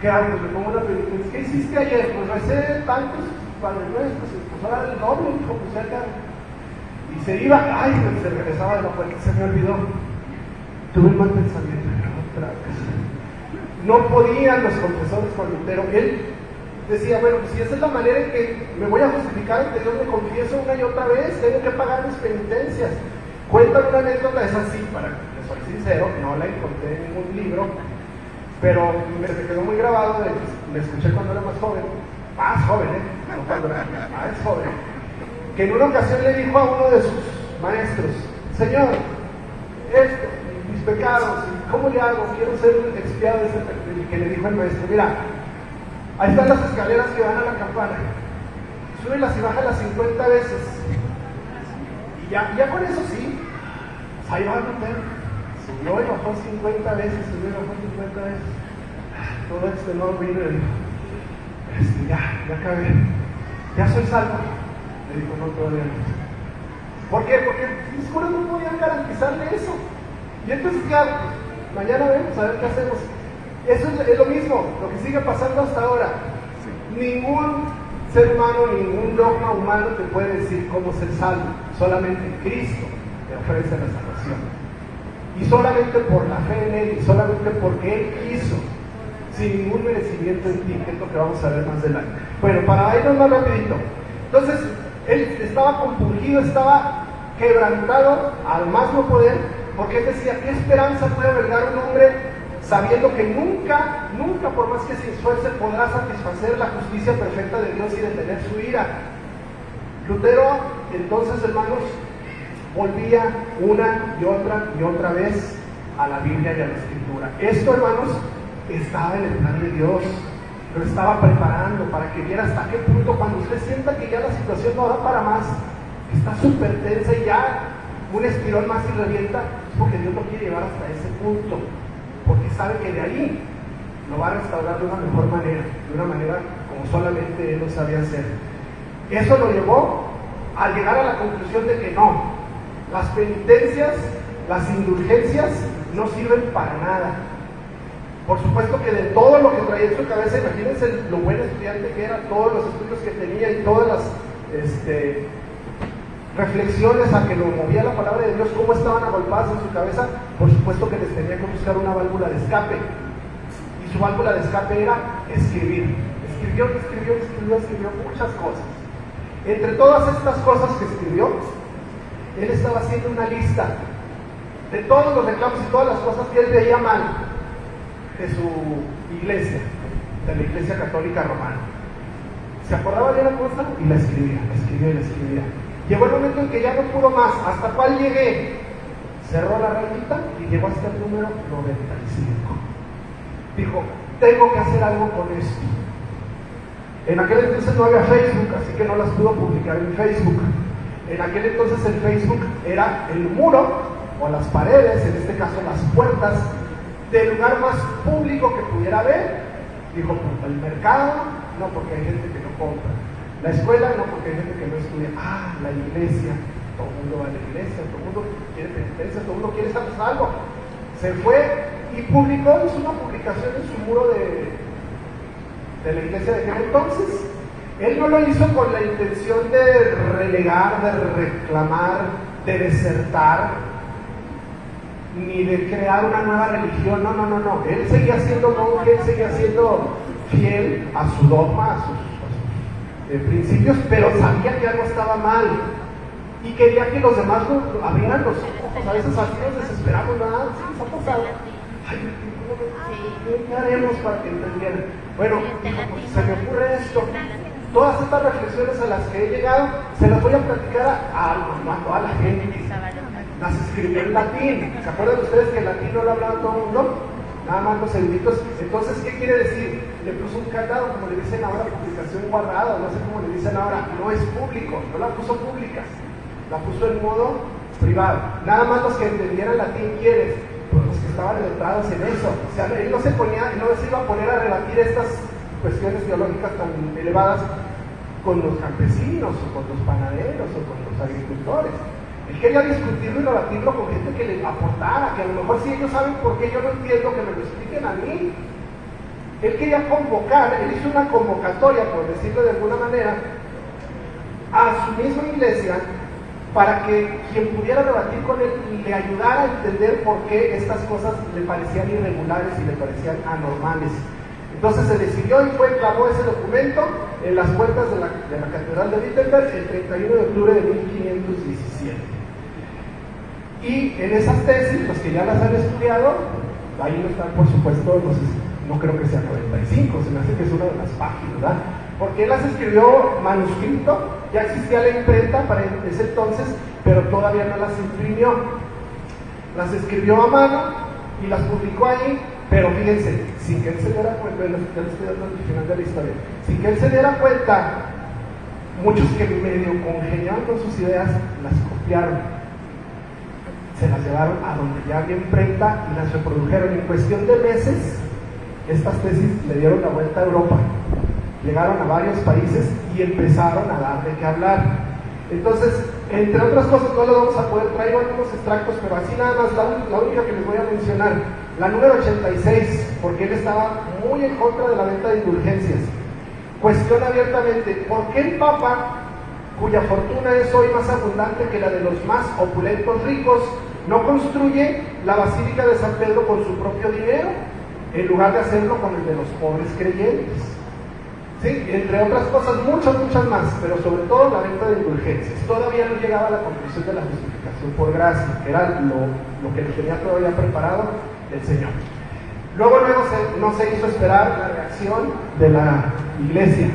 ¿Qué hago? Pues le pongo una pregunta. ¿Qué hiciste ayer? Pues recé tantos Padres Nuestros, pues ahora el doble, dijo, pues ya acá. Y se iba, ay, se regresaba de la puerta, se me olvidó. Tuve un mal pensamiento, otra vez. No podían los confesores con Lutero. Él decía, bueno, pues si esa es la manera en que me voy a justificar ante Dios, me confieso una y otra vez, tengo que pagar mis penitencias. Cuentan una anécdota, es así, para que soy sincero, no la encontré en ningún libro, pero me quedó muy grabado, me escuché cuando era más joven, no cuando era más joven, que en una ocasión le dijo a uno de sus maestros, Señor, mis pecados, ¿cómo le hago? Quiero ser expiado de ese pecado. Y que le dijo el maestro, mira, ahí están las escaleras que van a la campana, súbelas y bájalas 50 veces, y ya con eso sí, pues ahí va a meter. Subió y bajó 50 veces, todo este nuevo vino y le dijo, ya acabé, ya soy salvo. Le dijo, no, todavía no. ¿Por qué? Porque mis curas no podían garantizarle eso. Y entonces ya, mañana vemos a ver qué hacemos. Eso es lo mismo, lo que sigue pasando hasta ahora. Ningún ser humano, ningún dogma humano te puede decir cómo ser salvo. Solamente Cristo te ofrece la salvación. Y solamente por la fe en Él, y solamente porque Él quiso, sin ningún merecimiento en ti, que es lo que vamos a ver más adelante. Bueno, para irnos más rapidito. Entonces, él estaba compungido, estaba quebrantado al más no poder, porque él decía, ¿qué esperanza puede albergar un hombre sabiendo que nunca, por más que se esfuerce, podrá satisfacer la justicia perfecta de Dios y detener su ira? Lutero, entonces, hermanos, volvía una y otra vez a la Biblia y a la Escritura. Esto, hermanos, estaba en el plan de Dios, lo estaba preparando para que viera hasta qué punto, cuando usted sienta que ya la situación no da para más, está súper tensa y ya un estirón más y revienta, es porque Dios lo quiere llevar hasta ese punto, porque sabe que de ahí lo va a restaurar de una mejor manera, de una manera como solamente Él lo sabía hacer. Eso lo llevó a llegar a la conclusión de que no, las penitencias, las indulgencias no sirven para nada. Por supuesto que de todo lo que traía en su cabeza, imagínense lo buen estudiante que era, todos los estudios que tenía y todas las reflexiones a que lo movía la palabra de Dios, cómo estaban agolpadas en su cabeza. Por supuesto que les tenía que buscar una válvula de escape, y su válvula de escape era escribir. Escribió muchas cosas. Entre todas estas cosas que escribió, él estaba haciendo una lista de todos los reclamos y todas las cosas que él veía mal de su iglesia, de la Iglesia Católica Romana. Se acordaba de una cosa y la escribía, la escribía y la escribía. Llegó el momento en que ya no pudo más. ¿Hasta cuál llegué? Cerró la rayita y llegó hasta el número 95. Dijo, tengo que hacer algo con esto. En aquel entonces no había Facebook, así que no las pudo publicar en Facebook. En aquel entonces el Facebook era el muro o las paredes, en este caso las puertas, del lugar más público que pudiera haber. Dijo, pues el mercado, no, porque hay gente que no compra. La escuela, no, porque hay gente que no estudia. Ah, la iglesia, todo el mundo va a la iglesia, todo el mundo quiere penitencia, todo el mundo quiere estar salvo. Se fue y publicó, hizo una publicación en su muro de la iglesia de aquel entonces. Él no lo hizo con la intención de relegar, de reclamar, de desertar, ni de crear una nueva religión. No. Él seguía siendo monje, él seguía siendo fiel a su dogma, a sus principios, pero sabía que algo estaba mal y quería que los demás abrieran los ojos. A veces así nos desesperamos, ¿verdad? ¿Sí les ha pasado? Ay, ¿qué haremos para que entendieran? Bueno, pues, se me ocurre esto. Todas estas reflexiones a las que he llegado se las voy a platicar a toda la gente. Las escribió en latín. ¿Se acuerdan ustedes que el latín no lo hablaba todo el mundo? Nada más los eruditos. Entonces, ¿qué quiere decir? Le puso un candado, como le dicen ahora, publicación guardada, no sé cómo le dicen ahora, no es público, no la puso pública, la puso en modo privado. Nada más los que entendieran latín quieren, pues los que estaban letrados en eso. O sea, él no se iba a poner a rebatir estas cuestiones teológicas tan elevadas con los campesinos, o con los panaderos, o con los agricultores. Él quería discutirlo y debatirlo con gente que le aportara, que a lo mejor si ellos saben por qué yo no entiendo, que me lo expliquen a mí. Él quería convocar, él hizo una convocatoria, por decirlo de alguna manera, a su misma iglesia, para que quien pudiera debatir con él le ayudara a entender por qué estas cosas le parecían irregulares y le parecían anormales. Entonces se decidió y clavó ese documento en las puertas de la Catedral de Wittenberg el 31 de octubre de 1517. Y en esas tesis, los que ya las han estudiado, ahí no están, por supuesto, no creo que sea 45, se me hace que es una de las páginas, ¿verdad? Porque él las escribió manuscrito, ya existía la imprenta para ese entonces, pero todavía no las imprimió. Las escribió a mano y las publicó ahí, pero fíjense, sin que él se diera cuenta, ya les estoy dando el final de la historia, sin que él se diera cuenta, muchos que medio congeniaban con sus ideas, las copiaron, se las llevaron a donde ya había imprenta y las reprodujeron. En cuestión de meses, estas tesis le dieron la vuelta a Europa, llegaron a varios países y empezaron a dar de qué hablar. Entonces, entre otras cosas, no lo vamos a poder traer algunos extractos, pero así nada más, la única que les voy a mencionar, la número 86, porque él estaba muy en contra de la venta de indulgencias. Cuestiona abiertamente, ¿por qué el Papa, cuya fortuna es hoy más abundante que la de los más opulentos ricos, no construye la Basílica de San Pedro con su propio dinero, en lugar de hacerlo con el de los pobres creyentes? ¿Sí? Entre otras cosas, muchas más, pero sobre todo la venta de indulgencias. Todavía no llegaba a la conclusión de la justificación por gracia, que era lo que le tenía todavía preparado el Señor. Luego no se hizo esperar la reacción de la Iglesia.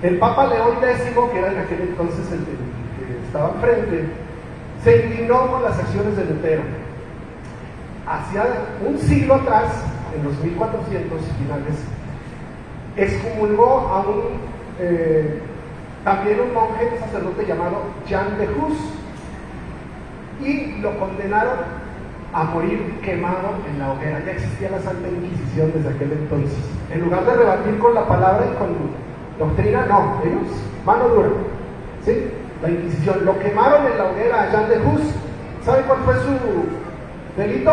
El Papa León X, que era en aquel entonces el que estaba enfrente, se indignó con las acciones de Lutero. Hacia un siglo atrás, en los 1400 finales, excomulgó a también un monje, un sacerdote llamado Jan de Hus, y lo condenaron a morir quemado en la hoguera. Ya existía la Santa Inquisición desde aquel entonces. En lugar de rebatir con la palabra y con doctrina, no, ellos, mano dura. ¿Sí? La Inquisición. Lo quemaron en la hoguera a Jan de Hus. ¿Sabe cuál fue su delito?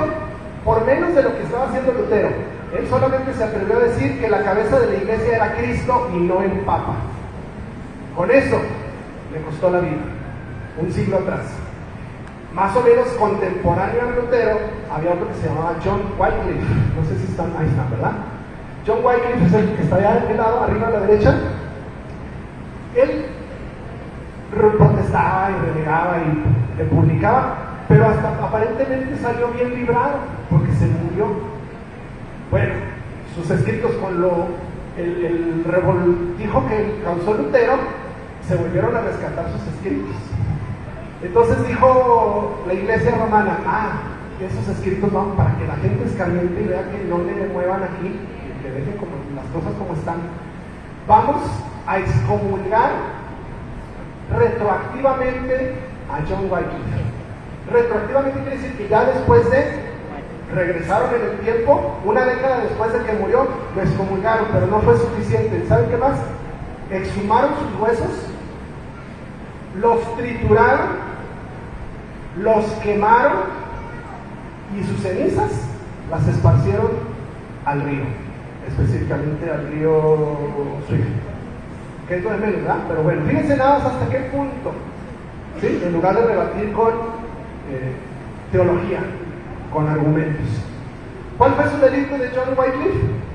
Por menos de lo que estaba haciendo Lutero. Él solamente se atrevió a decir que la cabeza de la iglesia era Cristo y no el Papa. Con eso le costó la vida, un siglo atrás. Más o menos contemporáneo a Lutero, había otro que se llamaba John Wycliffe. No sé si están, ahí están, ¿verdad? John Wycliffe es el que está allá de aquel lado, arriba a la derecha. Él protestaba y renegaba y le publicaba, pero hasta aparentemente salió bien librado, porque se murió. Bueno, sus escritos con lo el revoltijo que causó Lutero, se volvieron a rescatar sus escritos. Entonces dijo la iglesia romana, esos escritos van para que la gente escarmiente y vea que no le muevan aquí, que dejen como las cosas como están. Vamos a excomulgar retroactivamente a John Wycliffe. Retroactivamente quiere decir que ya después de regresaron en el tiempo, una década después de que murió, lo excomulgaron, pero no fue suficiente. ¿Saben qué más? Exhumaron sus huesos, los trituraron, los quemaron y sus cenizas las esparcieron al río, específicamente al río Swift, que es lo de menos, ¿verdad? Pero bueno, fíjense nada más hasta qué punto, ¿sí? En lugar de rebatir con teología, con argumentos. ¿Cuál fue su delito de John Wycliffe?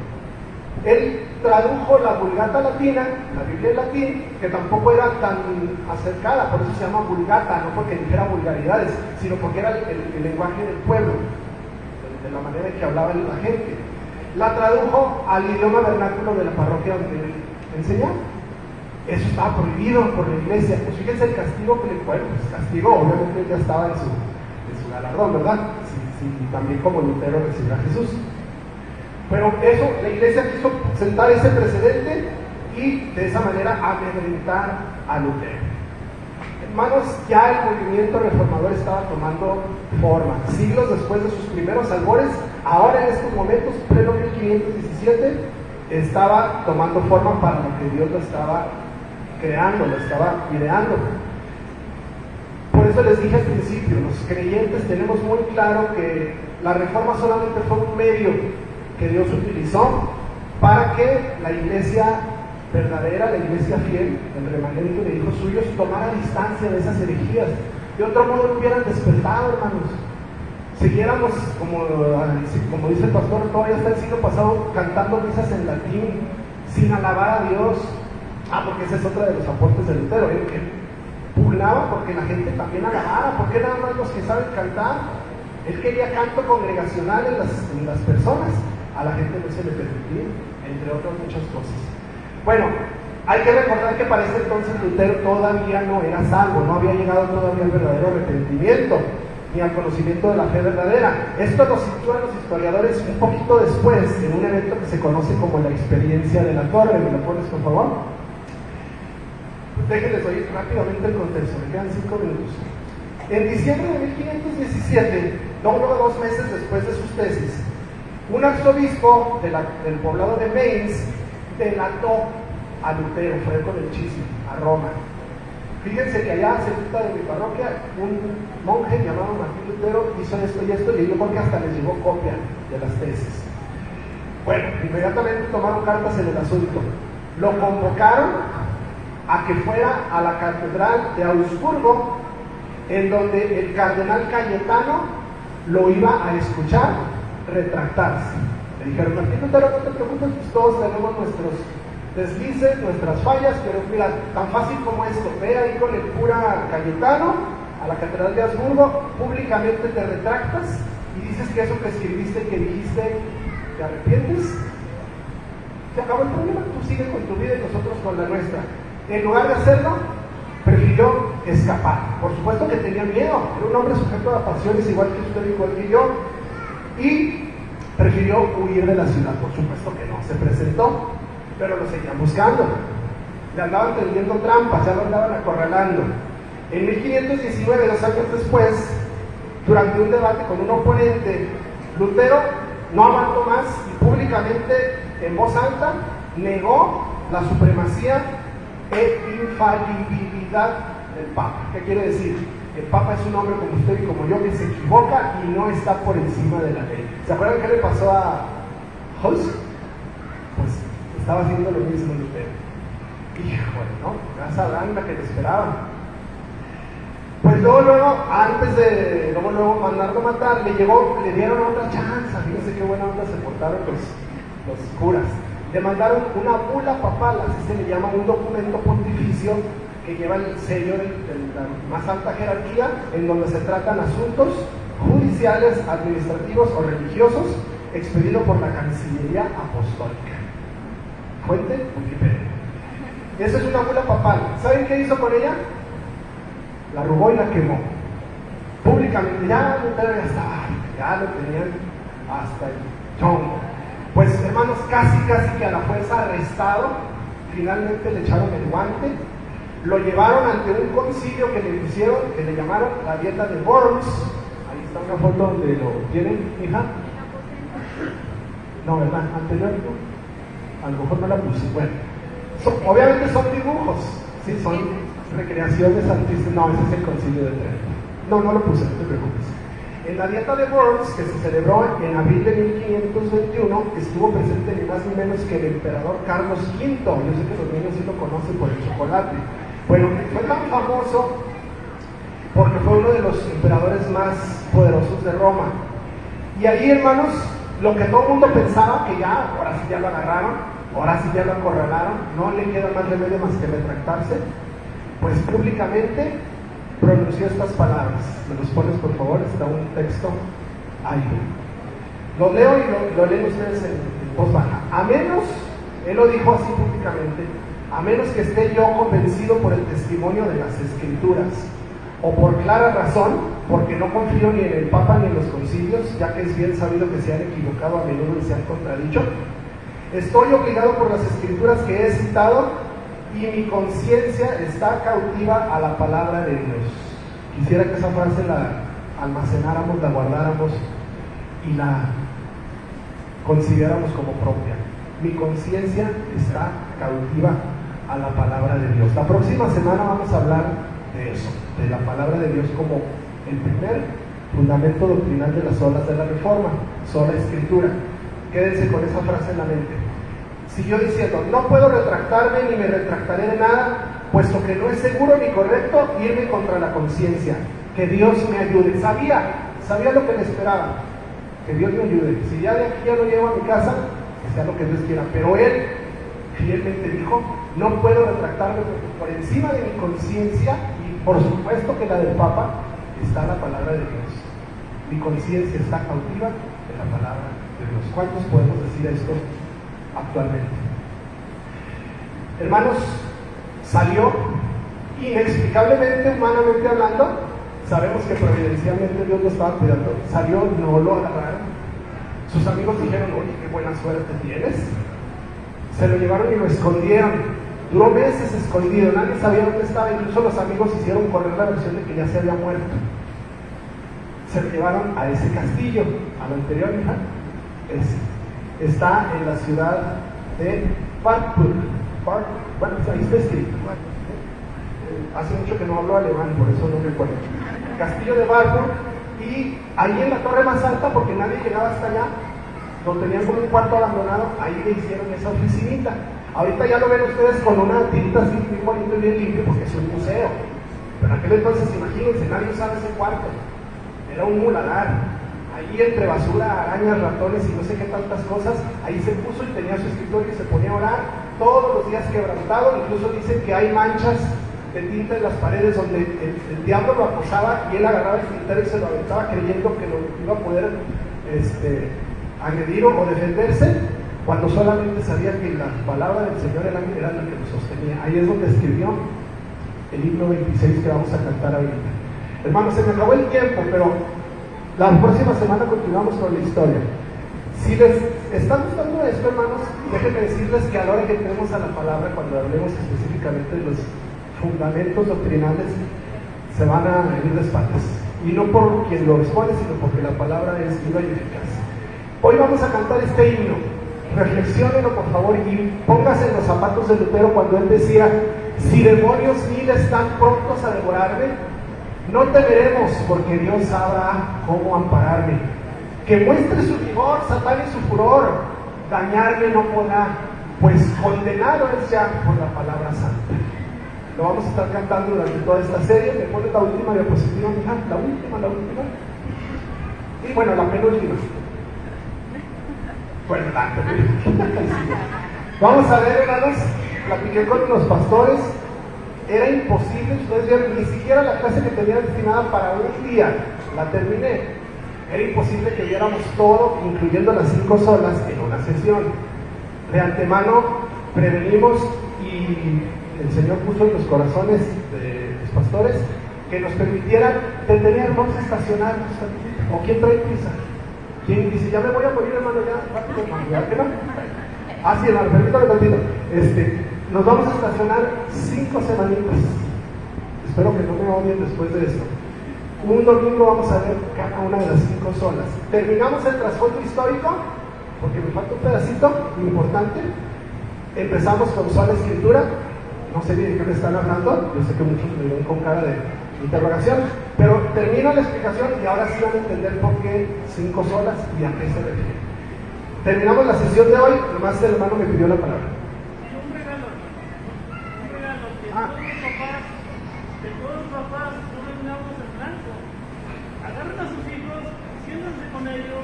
Él tradujo la Vulgata latina, la Biblia en latín, que tampoco era tan acercada, por eso se llama Vulgata, no porque dijera vulgaridades, sino porque era el lenguaje del pueblo, de la manera en que hablaba la gente. La tradujo al idioma vernáculo de la parroquia donde él enseñaba. Eso estaba prohibido por la iglesia. Pues fíjense el castigo que le fue, pues castigo, obviamente ya estaba en su galardón, ¿verdad? Sí, también como Lutero recibió a Jesús. Pero eso, la iglesia quiso sentar ese precedente y de esa manera amedrentar a Lutero. Hermanos, ya el movimiento reformador estaba tomando forma. Siglos después de sus primeros albores, ahora en estos momentos, pleno 1517, estaba tomando forma para lo que Dios lo estaba creando, lo estaba ideando. Por eso les dije al principio, los creyentes tenemos muy claro que la reforma solamente fue un medio que Dios utilizó para que la iglesia verdadera, la iglesia fiel, el remanente de hijos suyos, tomara distancia de esas herejías. De otro modo no hubieran despertado, hermanos. Siguiéramos, como dice el pastor, todavía hasta el siglo pasado cantando misas en latín, sin alabar a Dios. Porque esa es otra de los aportes de Lutero, que pugnaba porque la gente también alabara. ¿Por qué nada más los que saben cantar? Él quería canto congregacional en las personas. A la gente no se le permitía, entre otras muchas cosas. Bueno, hay que recordar que para ese entonces Lutero todavía no era salvo, no había llegado todavía al verdadero arrepentimiento ni al conocimiento de la fe verdadera. Esto lo sitúan los historiadores un poquito después, en un evento que se conoce como la experiencia de la Torre. ¿Me lo pones, por favor? Déjenles oír rápidamente el contexto, me quedan 5 minutos. En diciembre de 1517, luego 2 meses después de sus tesis, un arzobispo del poblado de Mainz delató a Lutero, fue con el chisme a Roma. Fíjense que allá cerca de mi parroquia, un monje llamado Martín Lutero hizo esto y esto, y yo creo que hasta les llevó copia de las tesis. Bueno, inmediatamente tomaron cartas en el asunto. Lo convocaron a que fuera a la catedral de Augsburgo, en donde el cardenal Cayetano lo iba a escuchar retractarse. Le dijeron: Martín Lutero, no te preocupes, pues todos tenemos nuestros deslices, nuestras fallas, pero mira, tan fácil como esto, ve ahí con el cura Cayetano a la catedral de Augsburgo, públicamente te retractas y dices que eso que escribiste, que dijiste, te arrepientes. Se acabó el problema, tú sigues con tu vida y nosotros con la nuestra. En lugar de hacerlo, prefirió escapar. Por supuesto que tenía miedo, era un hombre sujeto a pasiones igual que usted, igual que yo, y prefirió huir de la ciudad. Por supuesto que no se presentó, pero lo seguían buscando. Le andaban tendiendo trampas, ya lo andaban acorralando. En 1519, 2 años después, durante un debate con un oponente, Lutero no aguantó más y públicamente, en voz alta, negó la supremacía e infalibilidad del Papa. ¿Qué quiere decir? El Papa es un hombre como usted y como yo que se equivoca y no está por encima de la ley. ¿Se acuerdan qué le pasó a Huss? Pues estaba haciendo lo mismo Lutero. Híjole, ¿no? Ya sabrán la que le esperaban. Pues luego, antes de mandarlo a matar, le dieron otra chance. Fíjense qué buena onda se portaron los curas. Le mandaron una bula papal, así se le llama, un documento pontificio que lleva el sello de la más alta jerarquía, en donde se tratan asuntos judiciales, administrativos o religiosos, expedido por la Cancillería Apostólica. Fuente, Wikipedia. Esa es una bula papal. ¿Saben qué hizo con ella? La arrugó y la quemó. Públicamente, ya Lutero ya lo tenían hasta el chongo. Pues hermanos, casi que a la fuerza arrestado, finalmente le echaron el guante, lo llevaron ante un concilio que le pusieron, que le llamaron la dieta de Worms. Ahí está una foto donde lo tienen, hija. No, ¿verdad? Anterior, a lo mejor no la puse. Bueno, obviamente son dibujos, sí, son recreaciones artísticas. No, ese es el concilio de Trento. No lo puse, no te preocupes. En la dieta de Worms, que se celebró en abril de 1521, estuvo presente ni más ni menos que el emperador Carlos V. Yo sé que los niños sí lo conocen por el chocolate. Bueno, fue tan famoso porque fue uno de los emperadores más poderosos de Roma. Y ahí, hermanos, lo que todo el mundo pensaba que ya, ahora sí ya lo agarraron, ahora sí ya lo acorralaron, no le queda más remedio más que retractarse, pues públicamente pronunció estas palabras. ¿Me los pones, por favor? Está un texto ahí. Lo leo y lo leen ustedes en voz baja. A menos, él lo dijo así públicamente, a menos que esté yo convencido por el testimonio de las Escrituras, o por clara razón, porque no confío ni en el Papa ni en los concilios, ya que es bien sabido que se han equivocado a menudo y se han contradicho, estoy obligado por las Escrituras que he citado, y mi conciencia está cautiva a la palabra de Dios. Quisiera que esa frase la almacenáramos, la guardáramos y la consideráramos como propia. Mi conciencia está cautiva a la palabra de Dios. La próxima semana vamos a hablar de eso, de la palabra de Dios como el primer fundamento doctrinal de las olas de la Reforma, sola Escritura. Quédense con esa frase en la mente. Siguió diciendo, no puedo retractarme ni me retractaré de nada, puesto que no es seguro ni correcto irme contra la conciencia. Que Dios me ayude. Sabía lo que le esperaba, que Dios me ayude. Si ya de aquí ya lo llevo a mi casa, que sea lo que Dios quiera. Pero él fielmente dijo, no puedo retractarme porque por encima de mi conciencia, y por supuesto que la del Papa, está la palabra de Dios. Mi conciencia está cautiva de la palabra de Dios. ¿Cuántos podemos decir esto actualmente? Hermanos, salió inexplicablemente, humanamente hablando. Sabemos que providencialmente Dios lo estaba cuidando. Salió, no lo agarraron. Sus amigos dijeron, oye, qué buena suerte tienes. Se lo llevaron y lo escondieron. Duró meses escondido, nadie sabía dónde estaba. Incluso los amigos hicieron correr la versión de que ya se había muerto. Se lo llevaron a ese castillo, a lo anterior, hija. Está en la ciudad de Wartburg. Bueno, ahí está escrito. Hace mucho que no hablo alemán, por eso no recuerdo. Castillo de Wartburg, y ahí en la torre más alta, porque nadie llegaba hasta allá, lo tenían como un cuarto abandonado, ahí le hicieron esa oficinita. Ahorita ya lo ven ustedes con una tirita así bien bonito y bien limpio, porque es un museo. Pero en aquel entonces, imagínense, nadie usaba ese cuarto. Era un muladar. Ahí entre basura, arañas, ratones y no sé qué tantas cosas, ahí se puso y tenía su escritorio y se ponía a orar todos los días quebrantado. Incluso dicen que hay manchas de tinta en las paredes donde el diablo lo acosaba y él agarraba el tintero y se lo aventaba creyendo que lo iba a poder agredir o defenderse, cuando solamente sabía que la palabra del Señor era la que lo sostenía. Ahí es donde escribió el himno 26 que vamos a cantar ahorita. Hermanos, se me acabó el tiempo, pero la próxima semana continuamos con la historia. Si les está gustando esto, hermanos, déjenme decirles que a la hora que entremos a la palabra, cuando hablemos específicamente de los fundamentos doctrinales, se van a venir de espaldas. Y no por quien lo expone, sino porque la palabra es viva y eficaz. Hoy vamos a cantar este himno. Reflexiónenlo, por favor, y póngase en los zapatos de Lutero cuando él decía: si demonios mil están prontos a devorarme, no temeremos, porque Dios sabrá cómo ampararme. Que muestre su vigor, Satán y su furor, dañarme no podrá, pues condenado él sea por la palabra santa. Lo vamos a estar cantando durante toda esta serie. Me pones la última diapositiva, mija, la última. Y bueno, la penúltima. Bueno, la penúltima. Vamos a ver, hermanos, platiqué con los pastores. Era imposible, ustedes vieron, ni siquiera la clase que tenía destinada para un día la terminé. Era imposible que viéramos todo, incluyendo las 5 solas, en una sesión. De antemano, prevenimos y el Señor puso en los corazones de los pastores que nos permitieran detener, vamos a estacionarnos. ¿O quién trae prisa? ¿Quién dice, ya me voy a morir, hermano, ya rápido, hermano, ya que no? Ah, sí, hermano, permítame tantito. Nos vamos a estacionar 5 semanitas. Espero que no me odien después de esto. Un domingo vamos a ver cada una de las 5 solas. Terminamos el trasfondo histórico, porque me falta un pedacito importante. Empezamos con sola escritura. No sé ni de qué me están hablando. Yo sé que muchos me ven con cara de interrogación, pero termino la explicación y ahora sí van a entender por qué 5 solas y a qué se refiere. Terminamos la sesión de hoy. Nomás el hermano me pidió la palabra. Un regalo que todos los papás no vengamos en blanco. Agarren a sus hijos, siéntanse con ellos,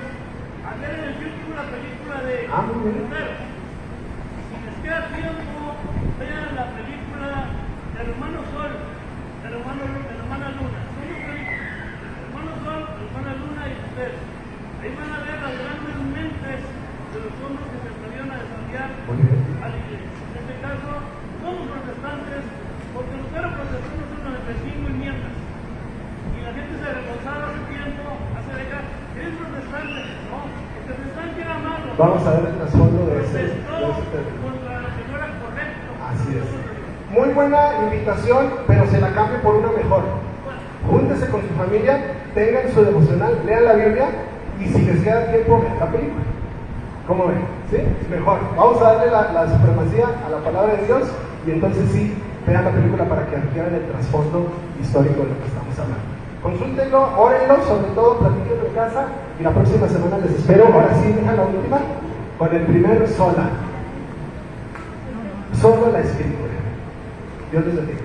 a ver en el YouTube la película de Mujer. Si les queda tiempo, vean la película del hermano Sol, de la hermana Luna. Son dos películas, el hermano Sol, la hermana Luna y Mujer. Ahí van a ver las grandes mentes de los hombres que se atrevieron a desafiar a la iglesia. En este caso, somos protestantes, porque los perros protestantes son 95 enmiendas. Y la gente se revolsaba hace tiempo, hace décadas, ¿eres protestante? No, el protestante era malo. Vamos a ver el trasfondo de ese Protestó tema. contra lo que no era correcto. Así es. Muy buena invitación, pero se la cambio por una mejor. Júntese con su familia, tengan su devocional, lean la Biblia y si les queda tiempo, vean la película. ¿Cómo ven? ¿Sí? Mejor. Vamos a darle la supremacía a la palabra de Dios y entonces sí, vean la película para que adquieran el trasfondo histórico de lo que estamos hablando. Consúltenlo, órenlo, sobre todo platíquenlo en casa y la próxima semana les espero. Ahora sí, deja la última con el primer sola. Solo la escritura. Dios les bendiga.